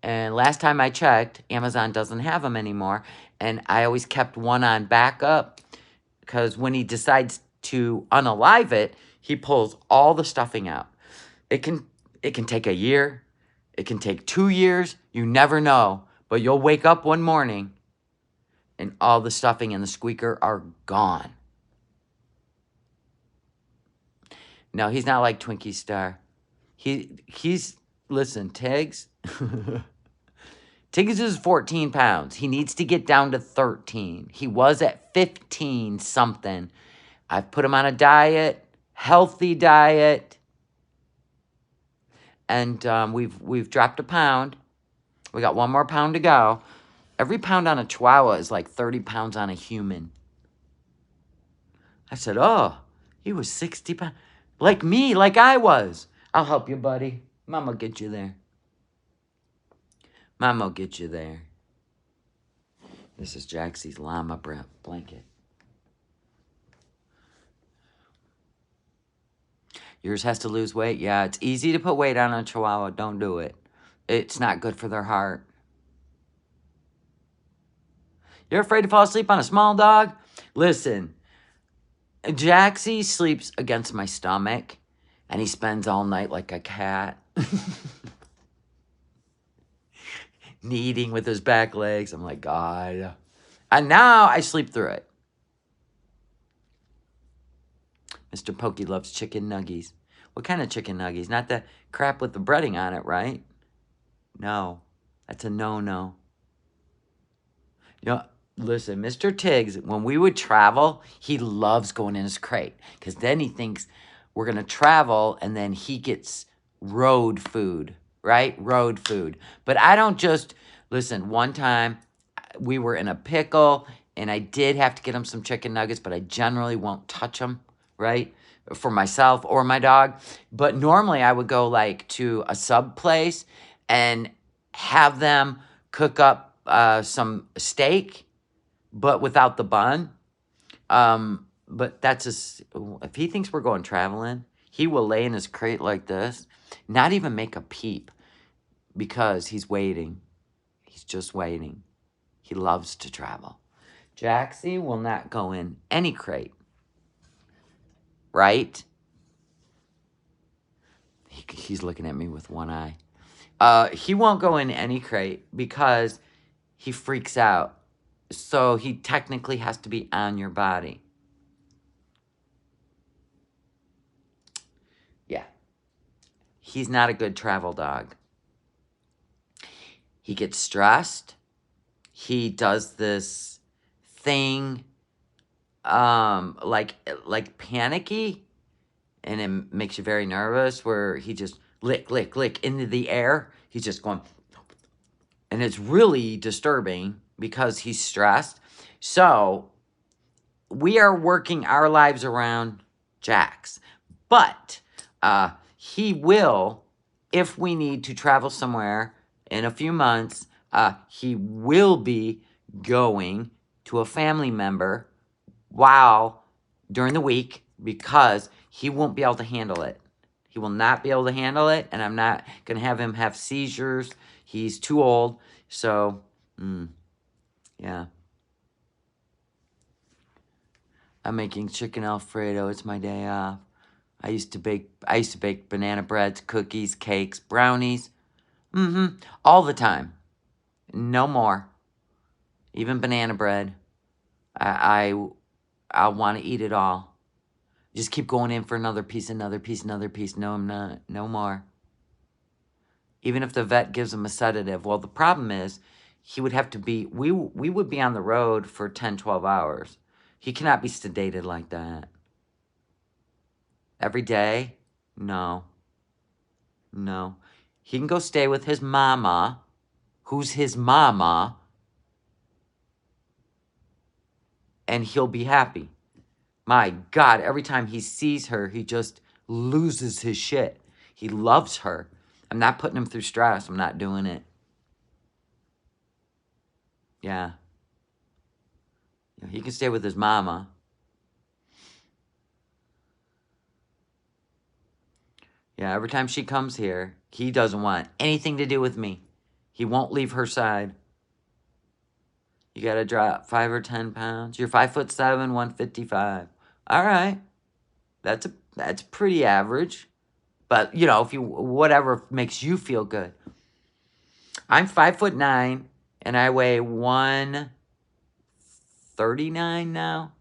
And last time I checked, Amazon doesn't have them anymore. And I always kept one on backup. Because when he decides to unalive it, he pulls all the stuffing out. It can take a year. It can take 2 years. You never know. But you'll wake up one morning and all the stuffing and the squeaker are gone. No, he's not like Twinkie Star. He's, listen, Tiggs. Tiggs is 14 pounds. He needs to get down to 13. He was at 15 something. I've put him on a diet, healthy diet. And we've dropped a pound. We got 1 more pound to go. Every pound on a Chihuahua is like 30 pounds on a human. I said, oh, he was 60 pounds. Like me, like I was. I'll help you, buddy. Mama will get you there. Mama will get you there. This is Jaxie's llama blanket. Yours has to lose weight? Yeah, it's easy to put weight on a Chihuahua. Don't do it. It's not good for their heart. You're afraid to fall asleep on a small dog? Listen, Jaxie sleeps against my stomach, and he spends all night like a cat. Kneading with his back legs. I'm like, God. And now I sleep through it. Mr. Pokey loves chicken nuggies. What kind of chicken nuggies? Not the crap with the breading on it, right? No. That's a no-no. You know, listen, Mr. Tiggs, when we would travel, he loves going in his crate. Because then he thinks we're going to travel, and then he gets road food, right? Road food. But I don't just... Listen, one time, we were in a pickle, and I did have to get him some chicken nuggets, but I generally won't touch them, right? For myself or my dog. But normally, I would go, like, to a sub place and have them cook up some steak, but without the bun. But that's just, if he thinks we're going traveling, he will lay in his crate like this, not even make a peep, because he's waiting. He's just waiting. He loves to travel. Jaxie will not go in any crate. Right? He's looking at me with one eye. He won't go in any crate because he freaks out. So he technically has to be on your body. Yeah. He's not a good travel dog. He gets stressed. He does this thing like panicky, and it makes you very nervous, where he just lick into the air. He's just going, and it's really disturbing because he's stressed. So we are working our lives around Jax, but he will, if we need to travel somewhere in a few months, he will be going to a family member during the week, because he won't be able to handle it. He will not be able to handle it, and I'm not going to have him have seizures. He's too old. So, yeah. I'm making chicken Alfredo. It's my day off. I used to bake banana breads, cookies, cakes, brownies. All the time. No more. Even banana bread. I want to eat it all. Just keep going in for another piece, another piece, another piece. No, I'm not. No more. Even if the vet gives him a sedative. Well, the problem is he would have to be, we would be on the road for 10, 12 hours. He cannot be sedated like that. Every day? No. No. He can go stay with his mama, who's his mama, and he'll be happy. My God, every time he sees her, he just loses his shit. He loves her. I'm not putting him through stress. I'm not doing it. Yeah. He can stay with his mama. Yeah, every time she comes here, he doesn't want anything to do with me. He won't leave her side. You gotta drop 5 or 10 pounds. You're 5'7", 155. All right. That's pretty average. But, you know, if you, whatever makes you feel good. I'm 5'9", and I weigh 139 now.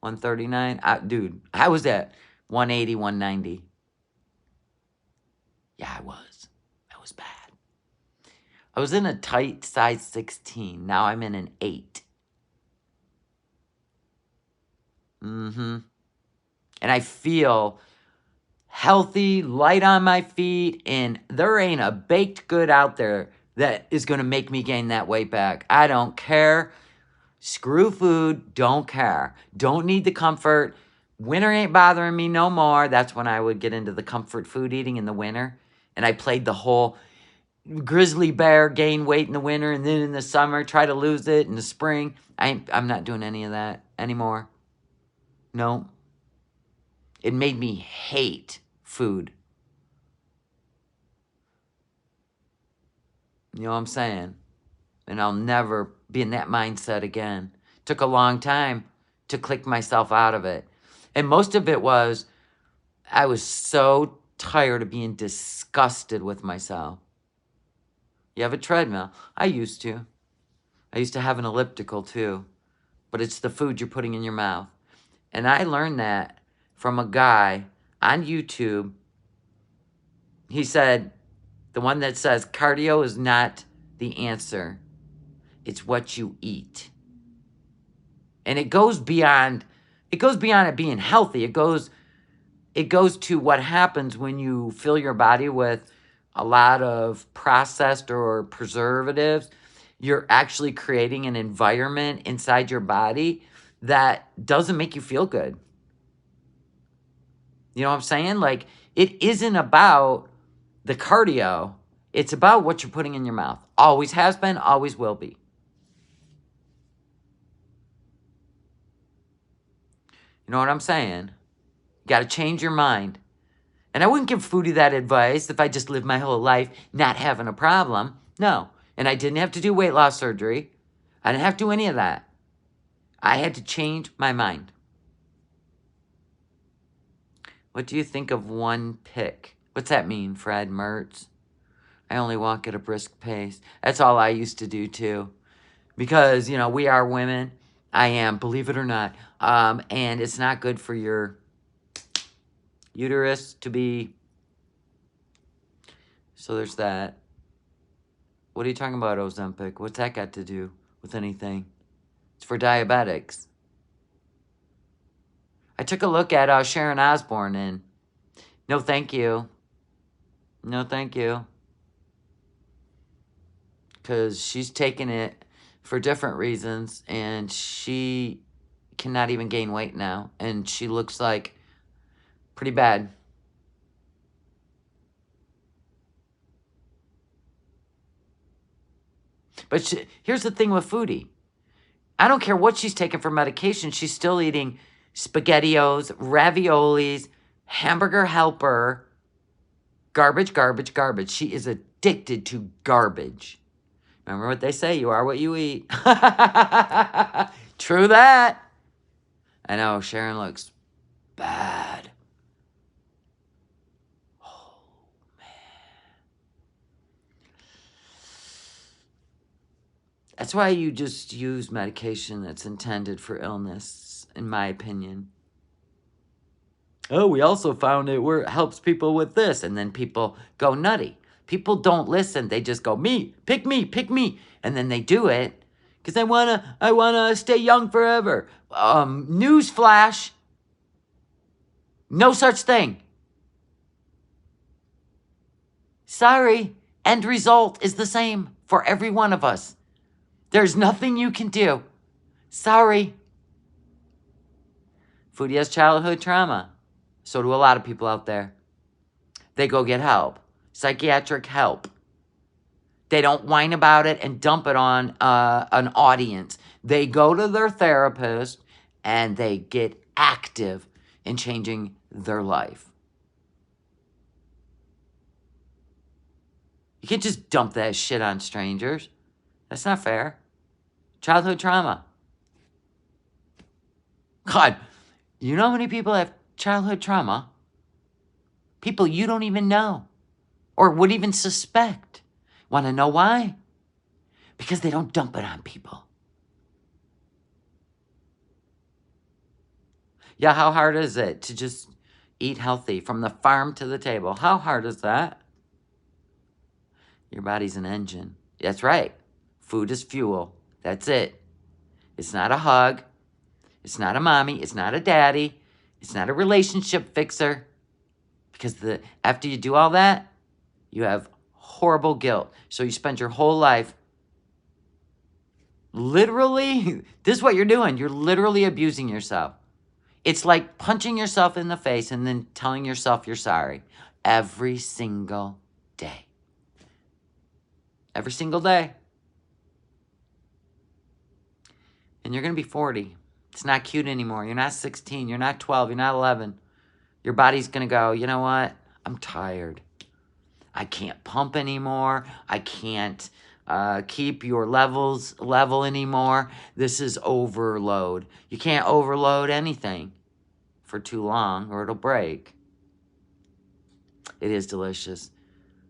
139. Dude, I was at 180, 190. Yeah, I was. That was bad. I was in a tight size 16. Now I'm in an 8. And I feel healthy, light on my feet, and there ain't a baked good out there that is going to make me gain that weight back. I don't care. Screw food. Don't care. Don't need the comfort. Winter ain't bothering me no more. That's when I would get into the comfort food eating in the winter. And I played the whole grizzly bear, gain weight in the winter, and then in the summer, try to lose it in the spring. I'm not doing any of that anymore. No. It made me hate food. You know what I'm saying? And I'll never be in that mindset again. Took a long time to click myself out of it. And most of it was, I was so tired of being disgusted with myself. You have a treadmill? I used to. I used to have an elliptical too. But it's the food you're putting in your mouth. And I learned that from a guy on YouTube. He said, the one that says, cardio is not the answer. It's what you eat. And it goes beyond it being healthy. It goes to what happens when you fill your body with a lot of processed or preservatives. You're actually creating an environment inside your body that doesn't make you feel good. You know what I'm saying? Like, it isn't about the cardio. It's about what you're putting in your mouth. Always has been, always will be. You know what I'm saying? You got to change your mind. And I wouldn't give Foodie that advice if I just lived my whole life not having a problem. No. And I didn't have to do weight loss surgery. I didn't have to do any of that. I had to change my mind. What do you think of one pick? What's that mean, Fred Mertz? I only walk at a brisk pace. That's all I used to do too. Because, you know, we are women. I am, believe it or not. And it's not good for your uterus to be. So there's that. What are you talking about, Ozempic? What's that got to do with anything? It's for diabetics. I took a look at Sharon Osbourne and no thank you. No thank you. Because she's taking it for different reasons and she cannot even gain weight now. And she looks like pretty bad. But here's the thing with Foodie. I don't care what she's taking for medication. She's still eating SpaghettiOs, raviolis, Hamburger helper. Garbage, garbage, garbage. She is addicted to garbage. Remember what they say, you are what you eat. True that. I know, Sharon looks bad. Oh, man. That's why you just use medication that's intended for illness, in my opinion. Oh, we also found it helps people with this. And then people go nutty. People don't listen. They just go, me, pick me, pick me. And then they do it because I wanna stay young forever. Newsflash. No such thing. Sorry. End result is the same for every one of us. There's nothing you can do. Sorry. Foodie has childhood trauma. So do a lot of people out there. They go get help. Psychiatric help. They don't whine about it and dump it on an audience. They go to their therapist and they get active in changing their life. You can't just dump that shit on strangers. That's not fair. Childhood trauma. God, you know how many people have childhood trauma? People you don't even know or would even suspect. Want to know why? Because they don't dump it on people. Yeah, how hard is it to just eat healthy from the farm to the table? How hard is that? Your body's an engine. That's right. Food is fuel. That's it. It's not a hug. It's not a mommy. It's not a daddy. It's not a relationship fixer. Because after you do all that, you have horrible guilt. So you spend your whole life literally, this is what you're doing. You're literally abusing yourself. It's like punching yourself in the face and then telling yourself you're sorry every single day. Every single day. And you're going to be 40. It's not cute anymore. You're not 16. You're not 12. You're not 11. Your body's going to go, you know what? I'm tired. I can't pump anymore. I can't keep your levels level anymore. This is overload. You can't overload anything for too long or it'll break. It is delicious.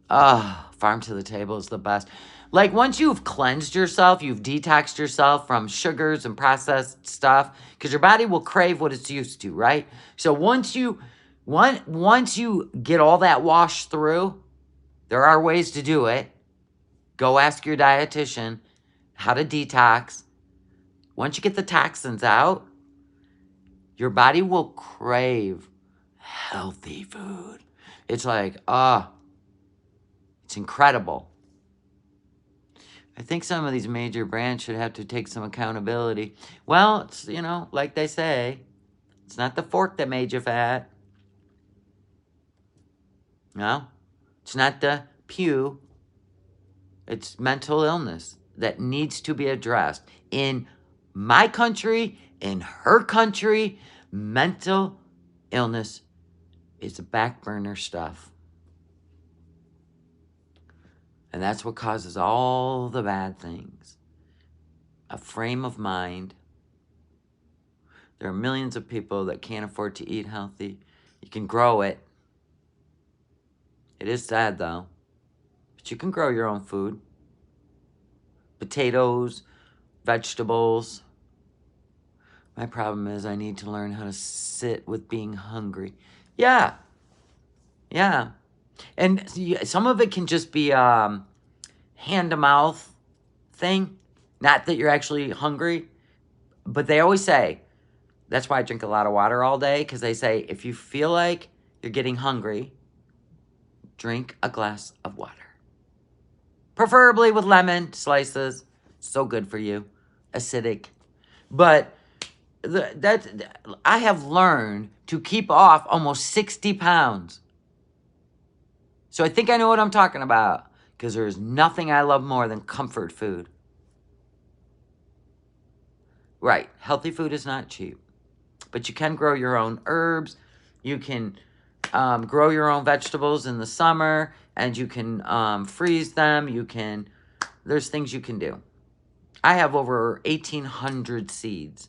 Oh, farm to the table is the best. Like once you've cleansed yourself, you've detoxed yourself from sugars and processed stuff, because your body will crave what it's used to, right? So once you get all that washed through, there are ways to do it. Go ask your dietitian how to detox. Once you get the toxins out, your body will crave healthy food. It's like, it's incredible. I think some of these major brands should have to take some accountability. Well, it's, like they say, it's not the fork that made you fat. No, it's not the pew. It's mental illness that needs to be addressed. In my country, in her country, mental illness is the back burner stuff. And that's what causes all the bad things. A frame of mind. There are millions of people that can't afford to eat healthy. You can grow it. It is sad though. But you can grow your own food. Potatoes, vegetables. My problem is I need to learn how to sit with being hungry. Yeah. And some of it can just be hand-to-mouth thing. Not that you're actually hungry. But they always say, that's why I drink a lot of water all day, because they say if you feel like you're getting hungry, drink a glass of water. Preferably with lemon slices. So good for you. Acidic. But I have learned to keep off almost 60 pounds. So I think I know what I'm talking about, because there's nothing I love more than comfort food. Right, healthy food is not cheap, but you can grow your own herbs. You can grow your own vegetables in the summer, and you can freeze them. There's things you can do. I have over 1,800 seeds.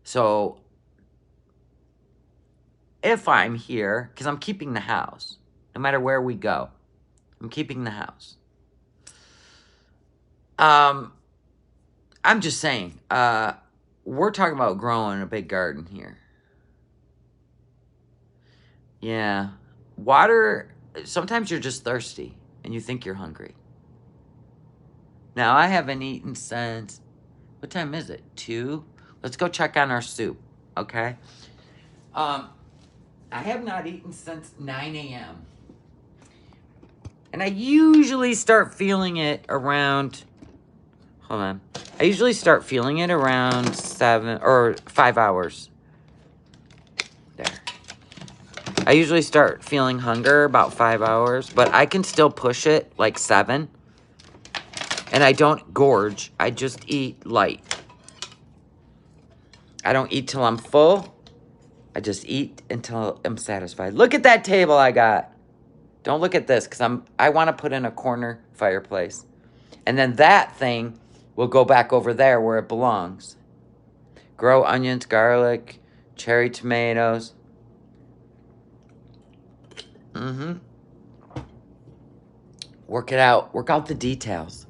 So if I'm here, because I'm keeping the house, no matter where we go, I'm keeping the house. I'm just saying, we're talking about growing a big garden here. Yeah. Water, sometimes you're just thirsty and you think you're hungry. Now, I haven't eaten since, what time is it? 2? Let's go check on our soup, okay? I have not eaten since 9 a.m. And I usually start feeling it around, hold on. I usually start feeling it around 7 or 5 hours. There. I usually start feeling hunger about 5 hours, but I can still push it like 7. And I don't gorge. I just eat light. I don't eat till I'm full. I just eat until I'm satisfied. Look at that table I got. Don't look at this, because I want to put in a corner fireplace. And then that thing will go back over there where it belongs. Grow onions, garlic, cherry tomatoes. Work it out. Work out the details.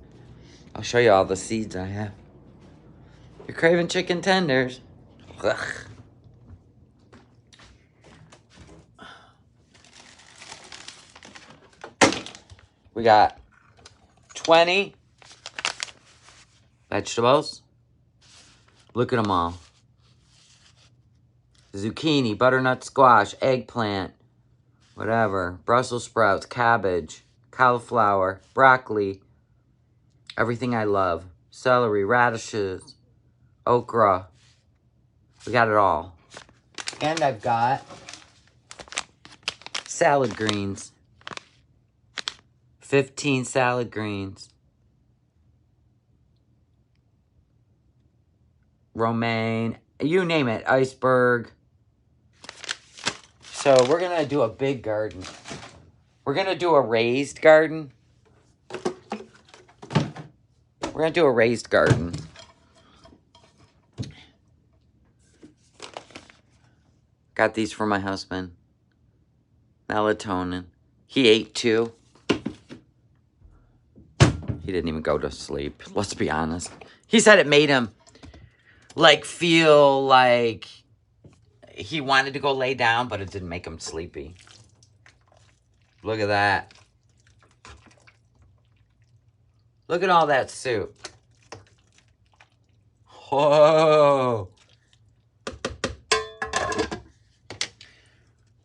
I'll show you all the seeds I have. You're craving chicken tenders. Ugh. We got 20 vegetables. Look at them all. Zucchini, butternut squash, eggplant, whatever. Brussels sprouts, cabbage, cauliflower, broccoli. Everything I love. Celery, radishes, okra. We got it all. And I've got salad greens. 15 salad greens. Romaine, you name it, iceberg. So we're going to do a big garden. We're going to do a raised garden. We're going to do a raised garden. Got these for my husband. Melatonin. He ate 2. He didn't even go to sleep. Let's be honest. He said it made him feel like he wanted to go lay down, but it didn't make him sleepy. Look at that. Look at all that soup. Whoa.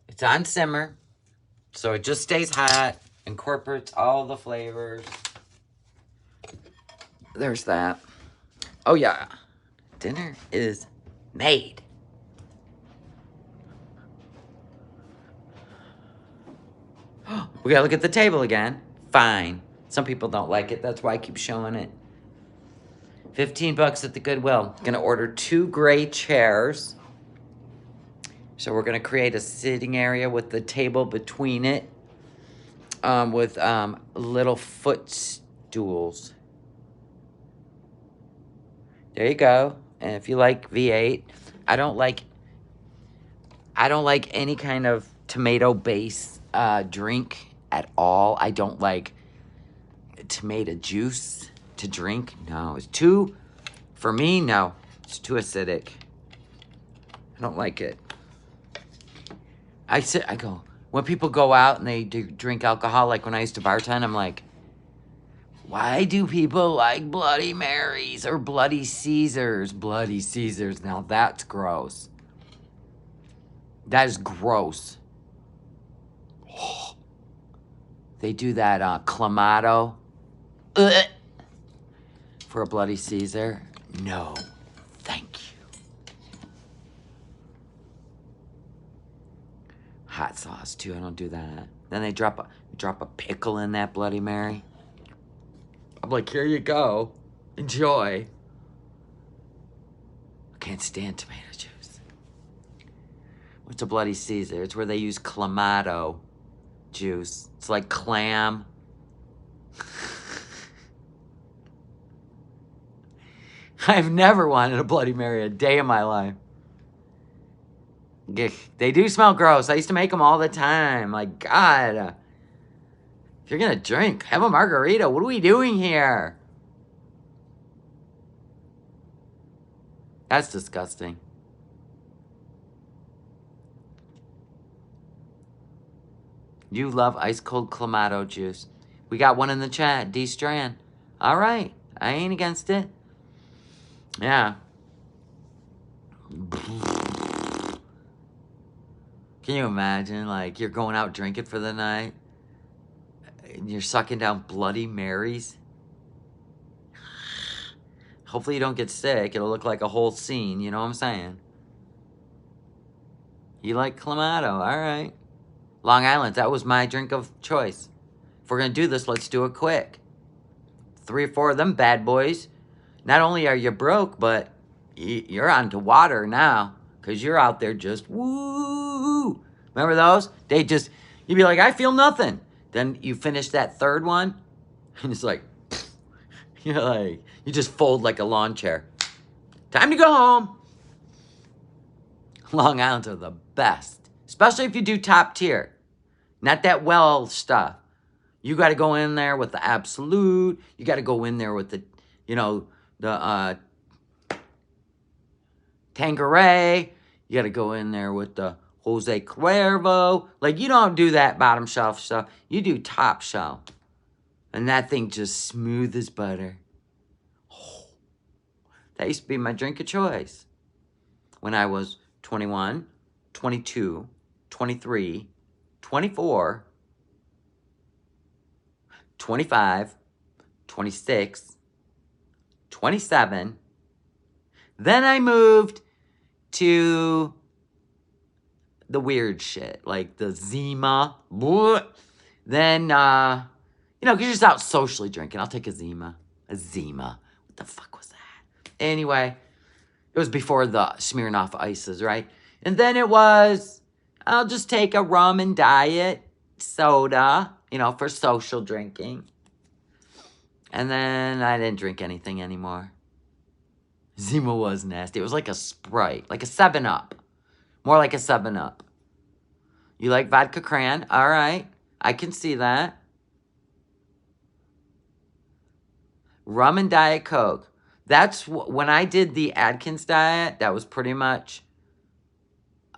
It's on simmer, so it just stays hot, incorporates all the flavors. There's that. Oh, yeah. Dinner is made. We gotta look at the table again. Fine. Some people don't like it. That's why I keep showing it. $15 at the Goodwill. Gonna order 2 gray chairs. So we're gonna create a sitting area with the table between it. With little footstools. There you go. And if you like V8, I don't like any kind of tomato-based drink at all. I don't like tomato juice to drink. No, it's too, for me, no. It's too acidic. I don't like it. I go, when people go out and they drink alcohol, like when I used to bartend, I'm like, why do people like Bloody Marys or Bloody Caesars? Bloody Caesars, now that's gross. That is gross. Oh. They do that Clamato for a Bloody Caesar. No, thank you. Hot sauce too, I don't do that. Then they drop a pickle in that Bloody Mary. I'm like, here you go. Enjoy. I can't stand tomato juice. What's a Bloody Caesar? It's where they use Clamato juice. It's like clam. I've never wanted a Bloody Mary a day in my life. They do smell gross. I used to make them all the time. Like, God. If you're going to drink, have a margarita. What are we doing here? That's disgusting. You love ice cold Clamato juice. We got one in the chat, D Strand. All right. I ain't against it. Yeah. Can you imagine, like, you're going out drinking for the night and you're sucking down Bloody Marys? Hopefully you don't get sick. It'll look like a whole scene, you know what I'm saying? You like Clamato, all right. Long Island, that was my drink of choice. If we're going to do this, let's do it quick. 3 or 4 of them bad boys. Not only are you broke, but you're on to water now. Because you're out there just, woo. Remember those? You'd be like, I feel nothing. Then you finish that 3rd one, and it's like, you're like, you just fold like a lawn chair. Time to go home. Long Island's are the best. Especially if you do top tier. Not that well stuff. You got to go in there with the Absolute. You got to go in there with the, the Tanqueray. You got to go in there with the Jose Cuervo. Like, you don't do that bottom shelf stuff. You do top shelf. And that thing just smooth as butter. Oh, that used to be my drink of choice. When I was 21, 22, 23, 24, 25, 26, 27. Then I moved to the weird shit, like the Zima. Then, because you're just out socially drinking. I'll take a Zima. A Zima. What the fuck was that? Anyway, it was before the Smirnoff Ices, right? And then it was, I'll just take a rum and diet soda, for social drinking. And then I didn't drink anything anymore. Zima was nasty. It was like a Sprite, like a 7-Up. More like a 7-Up. You like vodka cran? All right. I can see that. Rum and Diet Coke. That's when I did the Atkins diet, that was pretty much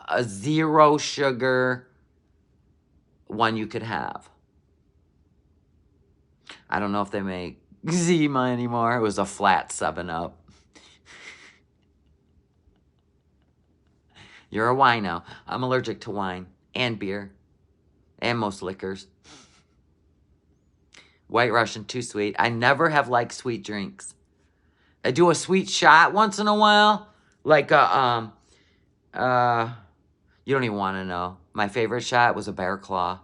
a 0 sugar one you could have. I don't know if they make Zima anymore. It was a flat 7-Up. You're a wino. I'm allergic to wine and beer and most liquors. White Russian, too sweet. I never have liked sweet drinks. I do a sweet shot once in a while. Like a, you don't even want to know. My favorite shot was a Bear Claw.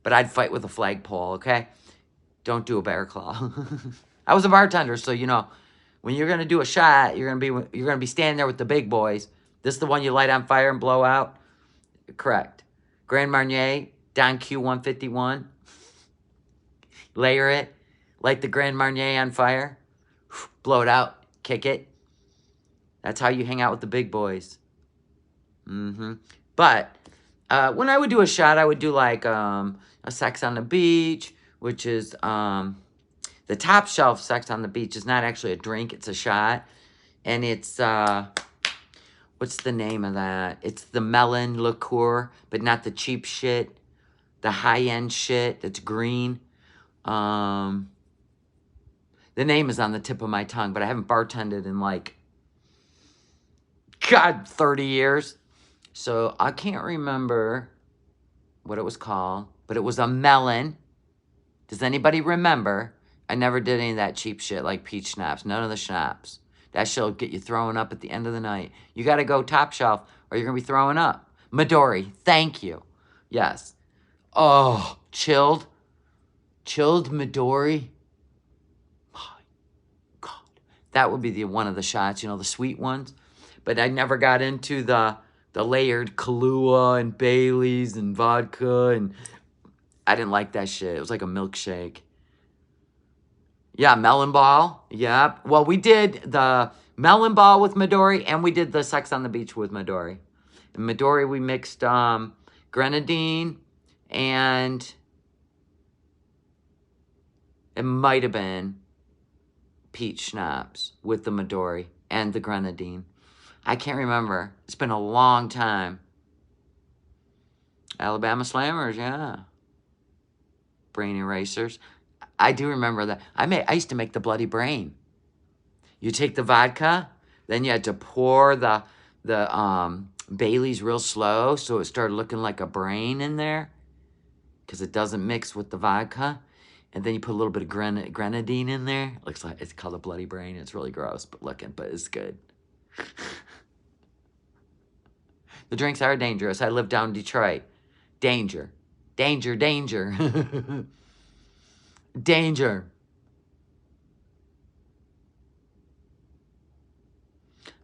But I'd fight with a flagpole, okay? Don't do a Bear Claw. I was a bartender, so when you're gonna do a shot, you're gonna be standing there with the big boys. This is the one you light on fire and blow out? Correct. Grand Marnier, Don Q 151. Layer it, light the Grand Marnier on fire, blow it out, kick it. That's how you hang out with the big boys. But when I would do a shot, I would do like a Sex on the Beach, which is the top shelf Sex on the Beach is not actually a drink, it's a shot. And it's, what's the name of that? It's the melon liqueur, but not the cheap shit. The high-end shit that's green. The name is on the tip of my tongue, but I haven't bartended in like, God, 30 years. So I can't remember what it was called, but it was a melon. Does anybody remember? I never did any of that cheap shit like peach schnapps. None of the schnapps. That shit will get you throwing up at the end of the night. You got to go top shelf or you're going to be throwing up. Midori, thank you. Yes. Oh, chilled. Chilled Midori. My God. That would be one of the shots, the sweet ones. But I never got into the layered Kahlua and Baileys and vodka, and I didn't like that shit. It was like a milkshake. Yeah, melon ball. Yep. Well, we did the melon ball with Midori, and we did the Sex on the Beach with Midori. In Midori, we mixed grenadine, and it might have been peach schnapps with the Midori and the grenadine. I can't remember. It's been a long time. Alabama Slammers, yeah. Brain erasers. I do remember that. I used to make the Bloody Brain. You take the vodka, then you had to pour the Bailey's real slow, so it started looking like a brain in there, because it doesn't mix with the vodka. And then you put a little bit of grenadine in there. Looks like it's called a Bloody Brain. It's really gross, but it's good. The drinks are dangerous. I live down in Detroit. Danger. Danger, danger. Danger.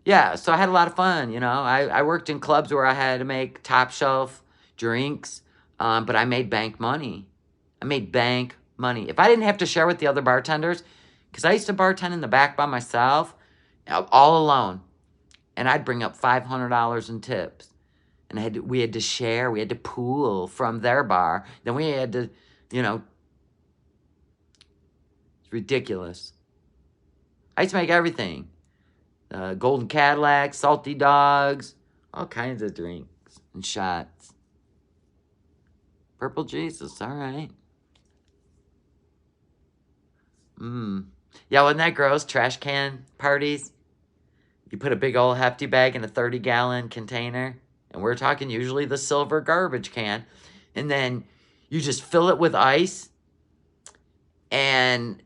Yeah, so I had a lot of fun, you know. I worked in clubs where I had to make top shelf drinks, but I made bank money. I made bank money. If I didn't have to share with the other bartenders, because I used to bartend in the back by myself, all alone, and I'd bring up $500 in tips. And we had to share, we had to pool from their bar. Then we had to, you know, it's ridiculous. I used to make everything. Golden Cadillac, salty dogs, all kinds of drinks and shots. Purple Jesus, all right. Yeah, wasn't that gross? Trash can parties. You put a big old hefty bag in a 30-gallon container. And we're talking usually the silver garbage can. And then you just fill it with ice and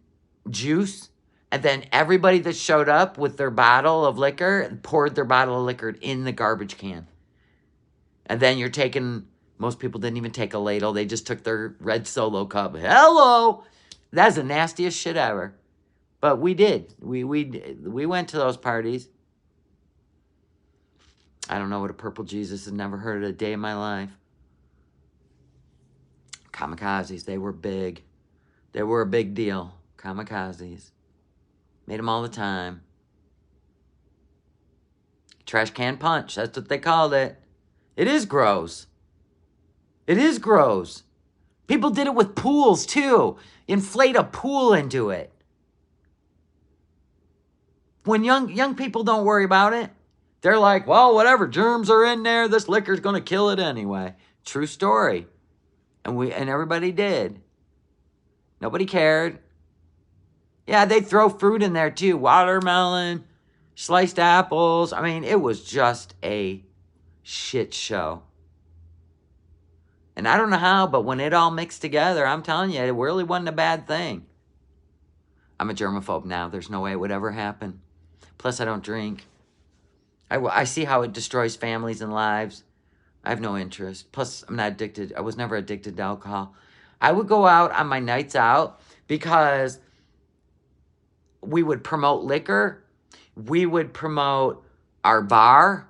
juice. And then everybody that showed up with their bottle of liquor poured their bottle of liquor in the garbage can. And then you're taking, most people didn't even take a ladle. They just took their red Solo cup. Hello! That's the nastiest shit ever. But we did. We went to those parties. I don't know what a Purple Jesus has never heard it a day in my life. Kamikazes, they were big. They were a big deal. Kamikazes. Made them all the time. Trash can punch, that's what they called it. It is gross. It is gross. People did it with pools too. Inflate a pool into it. When young people don't worry about it, they're like, well, whatever, germs are in there, this liquor's gonna kill it anyway. True story. And everybody did. Nobody cared. Yeah, they'd throw fruit in there too. Watermelon, sliced apples. I mean, it was just a shit show. And I don't know how, but when it all mixed together, I'm telling you, it really wasn't a bad thing. I'm a germaphobe now. There's no way it would ever happen. Plus, I don't drink. I see how it destroys families and lives. I have no interest. Plus, I'm not addicted. I was never addicted to alcohol. I would go out on my nights out because we would promote liquor. We would promote our bar.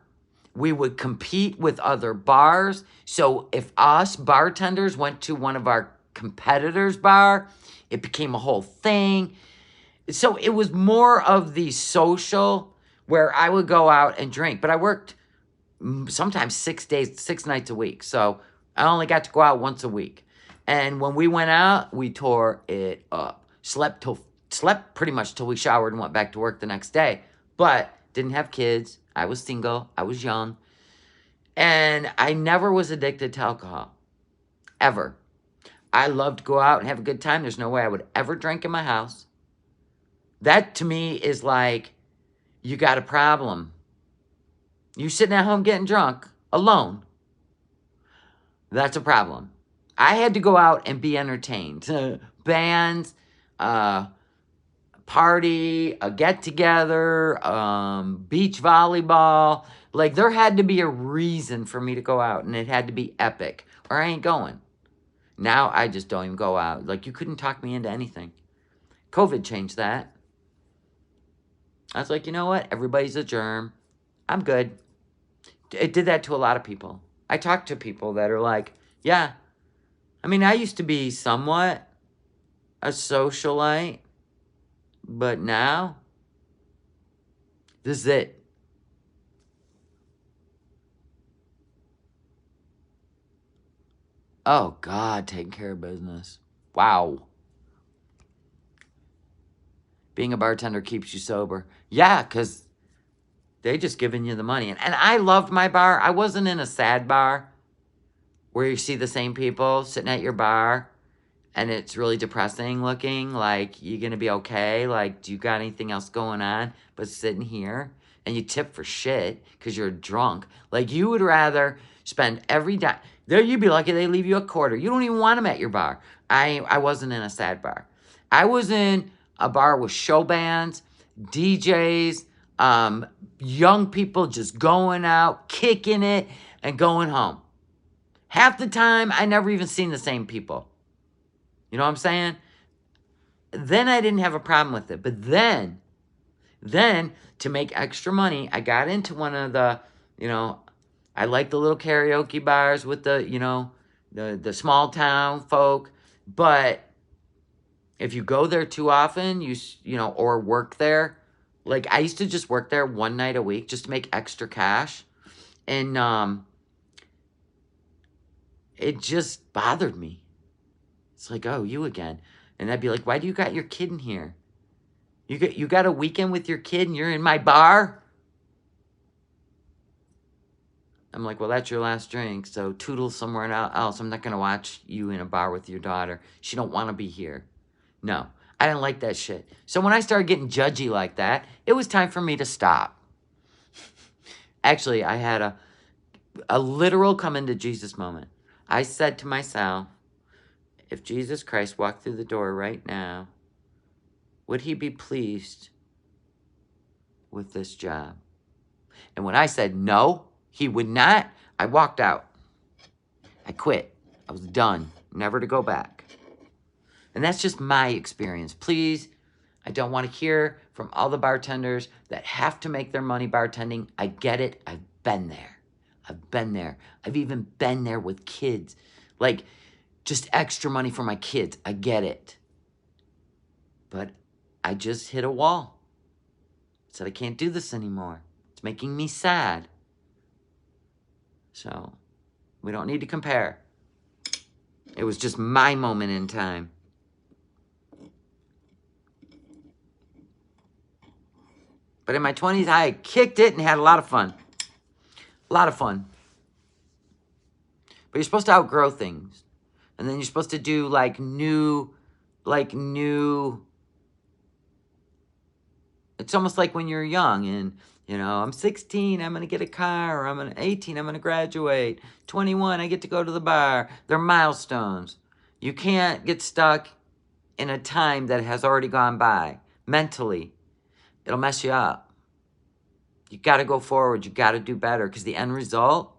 We would compete with other bars. So if us bartenders went to one of our competitors' bar, it became a whole thing. So it was more of the social where I would go out and drink. But I worked sometimes 6 nights a week. So I only got to go out once a week. And when we went out, we tore it up. Slept pretty much till we showered and went back to work the next day. But didn't have kids. I was single. I was young. And I never was addicted to alcohol. Ever. I loved to go out and have a good time. There's no way I would ever drink in my house. That to me is like, you got a problem. You sitting at home getting drunk alone. That's a problem. I had to go out and be entertained. Bands, party, a get-together, beach volleyball. Like, there had to be a reason for me to go out, and it had to be epic, or I ain't going. Now, I just don't even go out. Like, you couldn't talk me into anything. COVID changed that. I was like, you know what? Everybody's a germ. I'm good. It did that to a lot of people. I talked to people that are like, yeah, I mean, I used to be somewhat a socialite, but now, this is it. Oh, God, taking care of business. Wow. Being a bartender keeps you sober. Yeah, because they just giving you the money. And I loved my bar. I wasn't in a sad bar where you see the same people sitting at your bar and it's really depressing looking. Like, you going to be okay? Like, do you got anything else going on but sitting here? And you tip for shit because you're drunk. Like, you would rather spend every dime. There, you'd be lucky they leave you a quarter. You don't even want them at your bar. I wasn't in a sad bar. I was in a bar with show bands, DJs, young people just going out, kicking it, and going home. Half the time, I never even seen the same people. You know what I'm saying? Then I didn't have a problem with it. But then to make extra money, I got into one of the, I like the little karaoke bars with the, the small town folk. But if you go there too often, or work there, like I used to just work there one night a week just to make extra cash. And it just bothered me. It's like, oh, you again. And I'd be like, why do you got your kid in here? You got a weekend with your kid and you're in my bar? I'm like, well, that's your last drink, so toodle somewhere else. I'm not going to watch you in a bar with your daughter. She don't want to be here. No, I didn't like that shit. So when I started getting judgy like that, it was time for me to stop. Actually, I had a literal come into Jesus moment. I said to myself, if Jesus Christ walked through the door right now, would he be pleased with this job? And when I said no, he would not, I walked out. I quit. I was done. Never to go back. And that's just my experience. Please, I don't want to hear from all the bartenders that have to make their money bartending. I get it. I've been there. I've been there. I've even been there with kids. Like, just extra money for my kids. I get it. But I just hit a wall. Said I can't do this anymore. It's making me sad. So, we don't need to compare. It was just my moment in time. But in my 20s, I kicked it and had a lot of fun. A lot of fun. But you're supposed to outgrow things. And then you're supposed to do new. It's almost like when you're young and, I'm 16, I'm going to get a car. I'm 18, I'm going to graduate. 21, I get to go to the bar. They're milestones. You can't get stuck in a time that has already gone by. Mentally, it'll mess you up. You got to go forward. You got to do better because the end result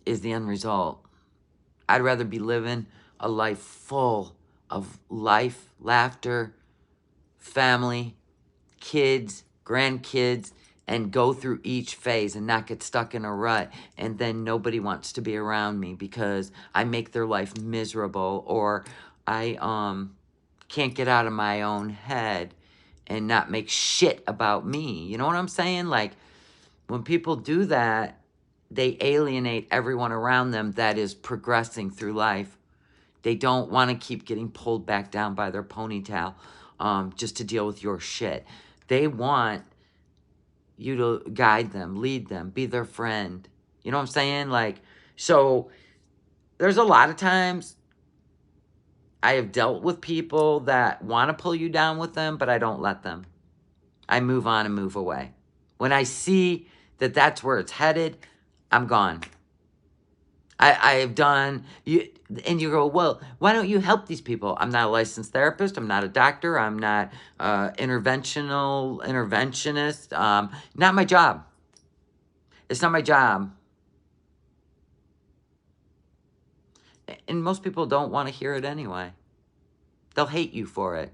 is the end result. I'd rather be living a life full of life, laughter, family, kids, grandkids, and go through each phase and not get stuck in a rut. And then nobody wants to be around me because I make their life miserable or I can't get out of my own head and not make shit about me. You know what I'm saying? Like, when people do that, they alienate everyone around them that is progressing through life. They don't want to keep getting pulled back down by their ponytail just to deal with your shit. They want you to guide them, lead them, be their friend. You know what I'm saying? Like, so there's a lot of times I have dealt with people that want to pull you down with them, but I don't let them. I move on and move away. When I see that that's where it's headed, I'm gone. I have done, and you go, well, why don't you help these people? I'm not a licensed therapist. I'm not a doctor. I'm not interventionist. Not my job. It's not my job. And most people don't want to hear it anyway. They'll hate you for it.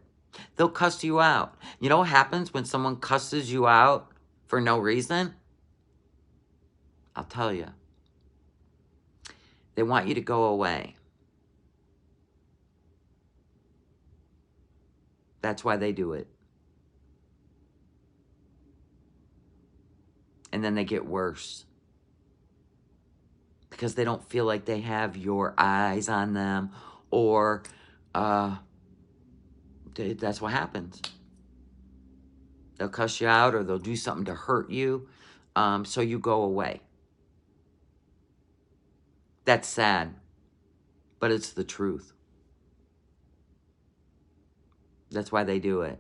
They'll cuss you out. You know what happens when someone cusses you out for no reason? I'll tell you. They want you to go away. That's why they do it. And then they get worse. Because they don't feel like they have your eyes on them, or that's what happens. They'll cuss you out, or they'll do something to hurt you, so you go away. That's sad, but it's the truth. That's why they do it.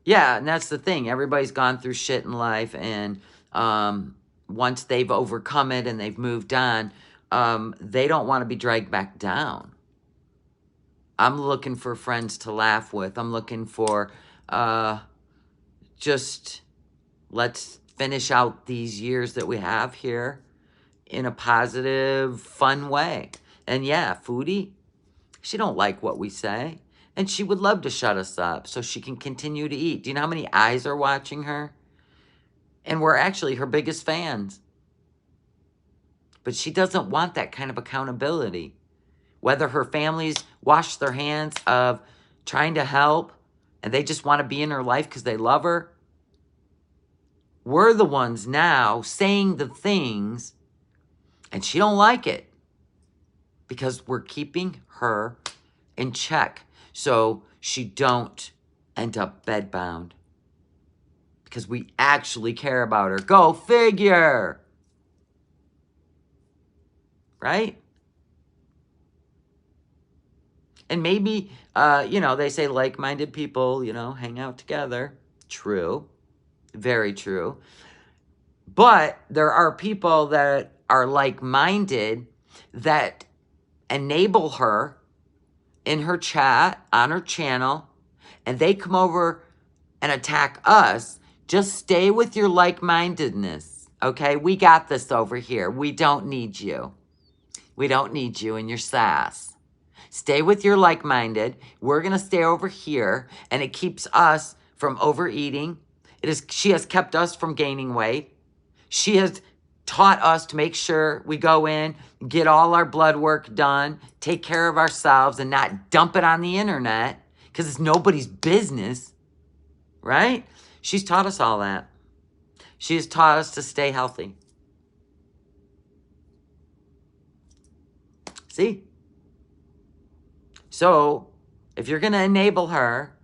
Yeah, and that's the thing. Everybody's gone through shit in life, and once they've overcome it and they've moved on, they don't want to be dragged back down. I'm looking for friends to laugh with. I'm looking for just let's finish out these years that we have here in a positive, fun way. And yeah, Foodie, she don't like what we say. And she would love to shut us up so she can continue to eat. Do you know how many eyes are watching her? And we're actually her biggest fans. But she doesn't want that kind of accountability. Whether her families wash their hands of trying to help and they just want to be in her life because they love her. We're the ones now saying the things, and she don't like it because we're keeping her in check so she don't end up bedbound because we actually care about her. Go figure. Right? And maybe, they say like-minded people, hang out together. True. Very true. But there are people that are like-minded that enable her in her chat, on her channel, and they come over and attack us. Just stay with your like-mindedness, okay? We got this over here. We don't need you. We don't need you and your sass. Stay with your like-minded. We're going to stay over here, and it keeps us from overeating. She has kept us from gaining weight. She has taught us to make sure we go in, get all our blood work done, take care of ourselves, and not dump it on the internet because it's nobody's business, right? She's taught us all that. She has taught us to stay healthy. See? So, if you're going to enable her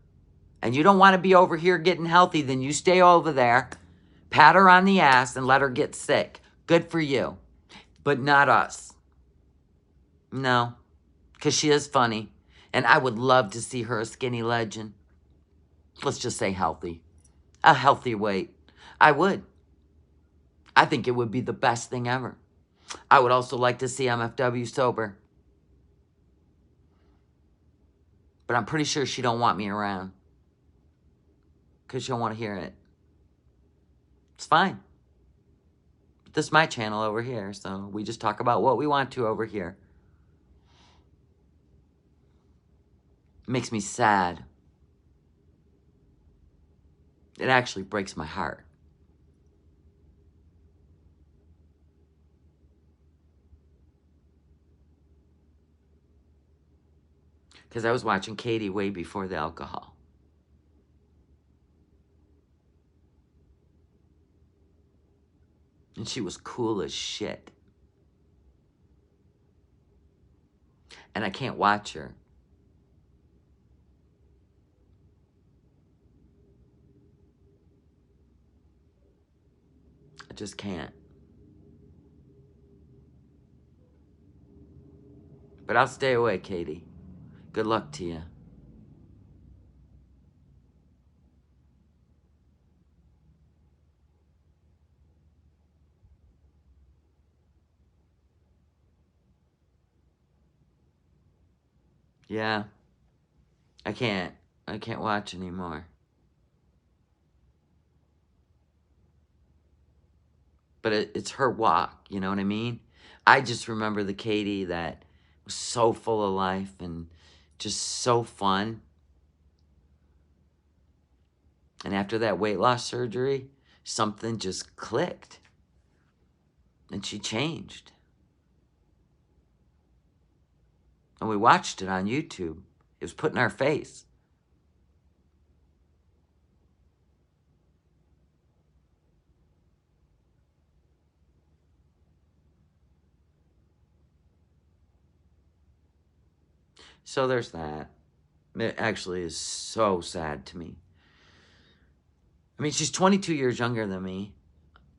and you don't want to be over here getting healthy, then you stay over there, pat her on the ass, and let her get sick. Good for you. But not us. No. Because she is funny. And I would love to see her a skinny legend. Let's just say healthy. A healthy weight. I would. I think it would be the best thing ever. I would also like to see MFW sober. But I'm pretty sure she don't want me around. Because she don't want to hear it. It's fine. But this is my channel over here, so we just talk about what we want to over here. It makes me sad. It actually breaks my heart. Because I was watching Katie way before the alcohol. And she was cool as shit. And I can't watch her. I just can't. But I'll stay away, Katie. Good luck to you. Yeah. I can't watch anymore. But it's her walk, you know what I mean? I just remember the Katie that was so full of life and just so fun. And after that weight loss surgery, something just clicked. And she changed. And we watched it on YouTube. It was put in our face. So there's that. It actually is so sad to me. I mean, she's 22 years younger than me.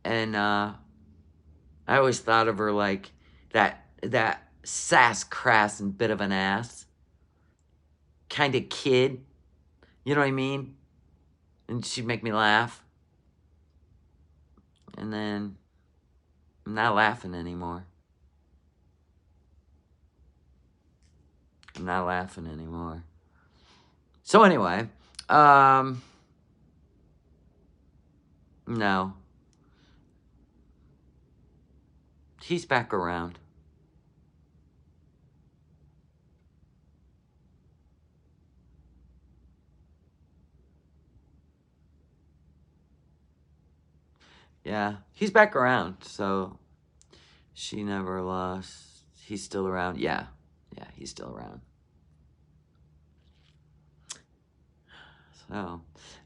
And I always thought of her like that sass, crass, and bit of an ass kind of kid. You know what I mean? And she'd make me laugh. And then I'm not laughing anymore. I'm not laughing anymore. So anyway, no. He's back around. Yeah, he's back around, so she never lost. He's still around. Yeah, he's still around. So,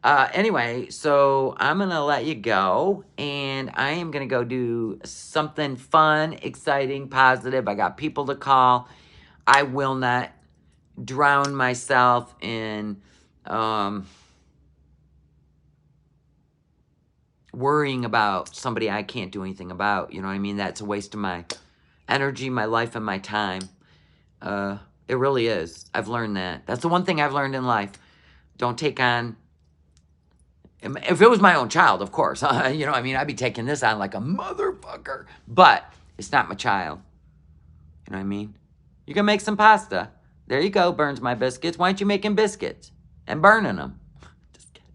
anyway, so I'm going to let you go, and I am going to go do something fun, exciting, positive. I got people to call. I will not drown myself in worrying about somebody I can't do anything about. You know what I mean? That's a waste of my energy, my life, and my time. It really is. I've learned that. That's the one thing I've learned in life. Don't take on... If it was my own child, of course. You know what I mean? I'd be taking this on like a motherfucker. But it's not my child. You know what I mean? You can make some pasta. There you go, burns my biscuits. Why aren't you making biscuits and burning them? Just kidding.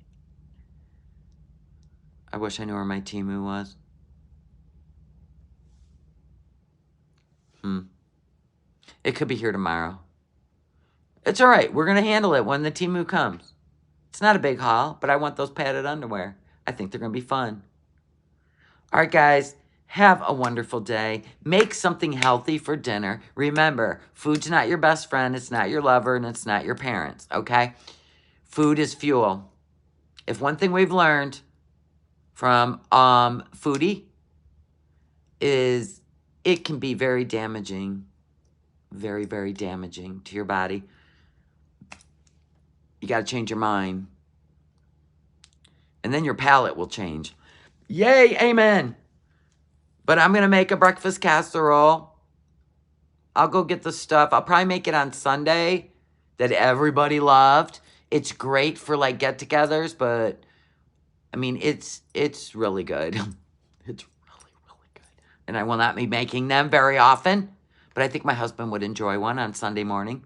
I wish I knew where my Temu was. It could be here tomorrow. It's all right. We're going to handle it when the Temu comes. It's not a big haul, but I want those padded underwear. I think they're going to be fun. All right, guys. Have a wonderful day. Make something healthy for dinner. Remember, food's not your best friend. It's not your lover, and it's not your parents, okay? Food is fuel. If one thing we've learned from foodie is it can be very damaging. Very, very damaging to your body. You got to change your mind. And then your palate will change. Yay, amen. But I'm going to make a breakfast casserole. I'll go get the stuff. I'll probably make it on Sunday that everybody loved. It's great for like get-togethers, but I mean, it's really good. It's really, really good. And I will not be making them very often, but I think my husband would enjoy one on Sunday morning.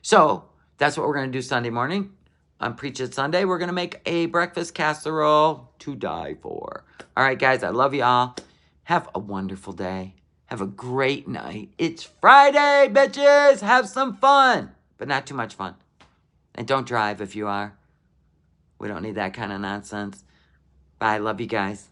So that's what we're going to do Sunday morning. On Preach It Sunday, we're going to make a breakfast casserole to die for. All right, guys, I love you all. Have a wonderful day. Have a great night. It's Friday, bitches. Have some fun, but not too much fun. And don't drive if you are. We don't need that kind of nonsense. Bye. Love you guys.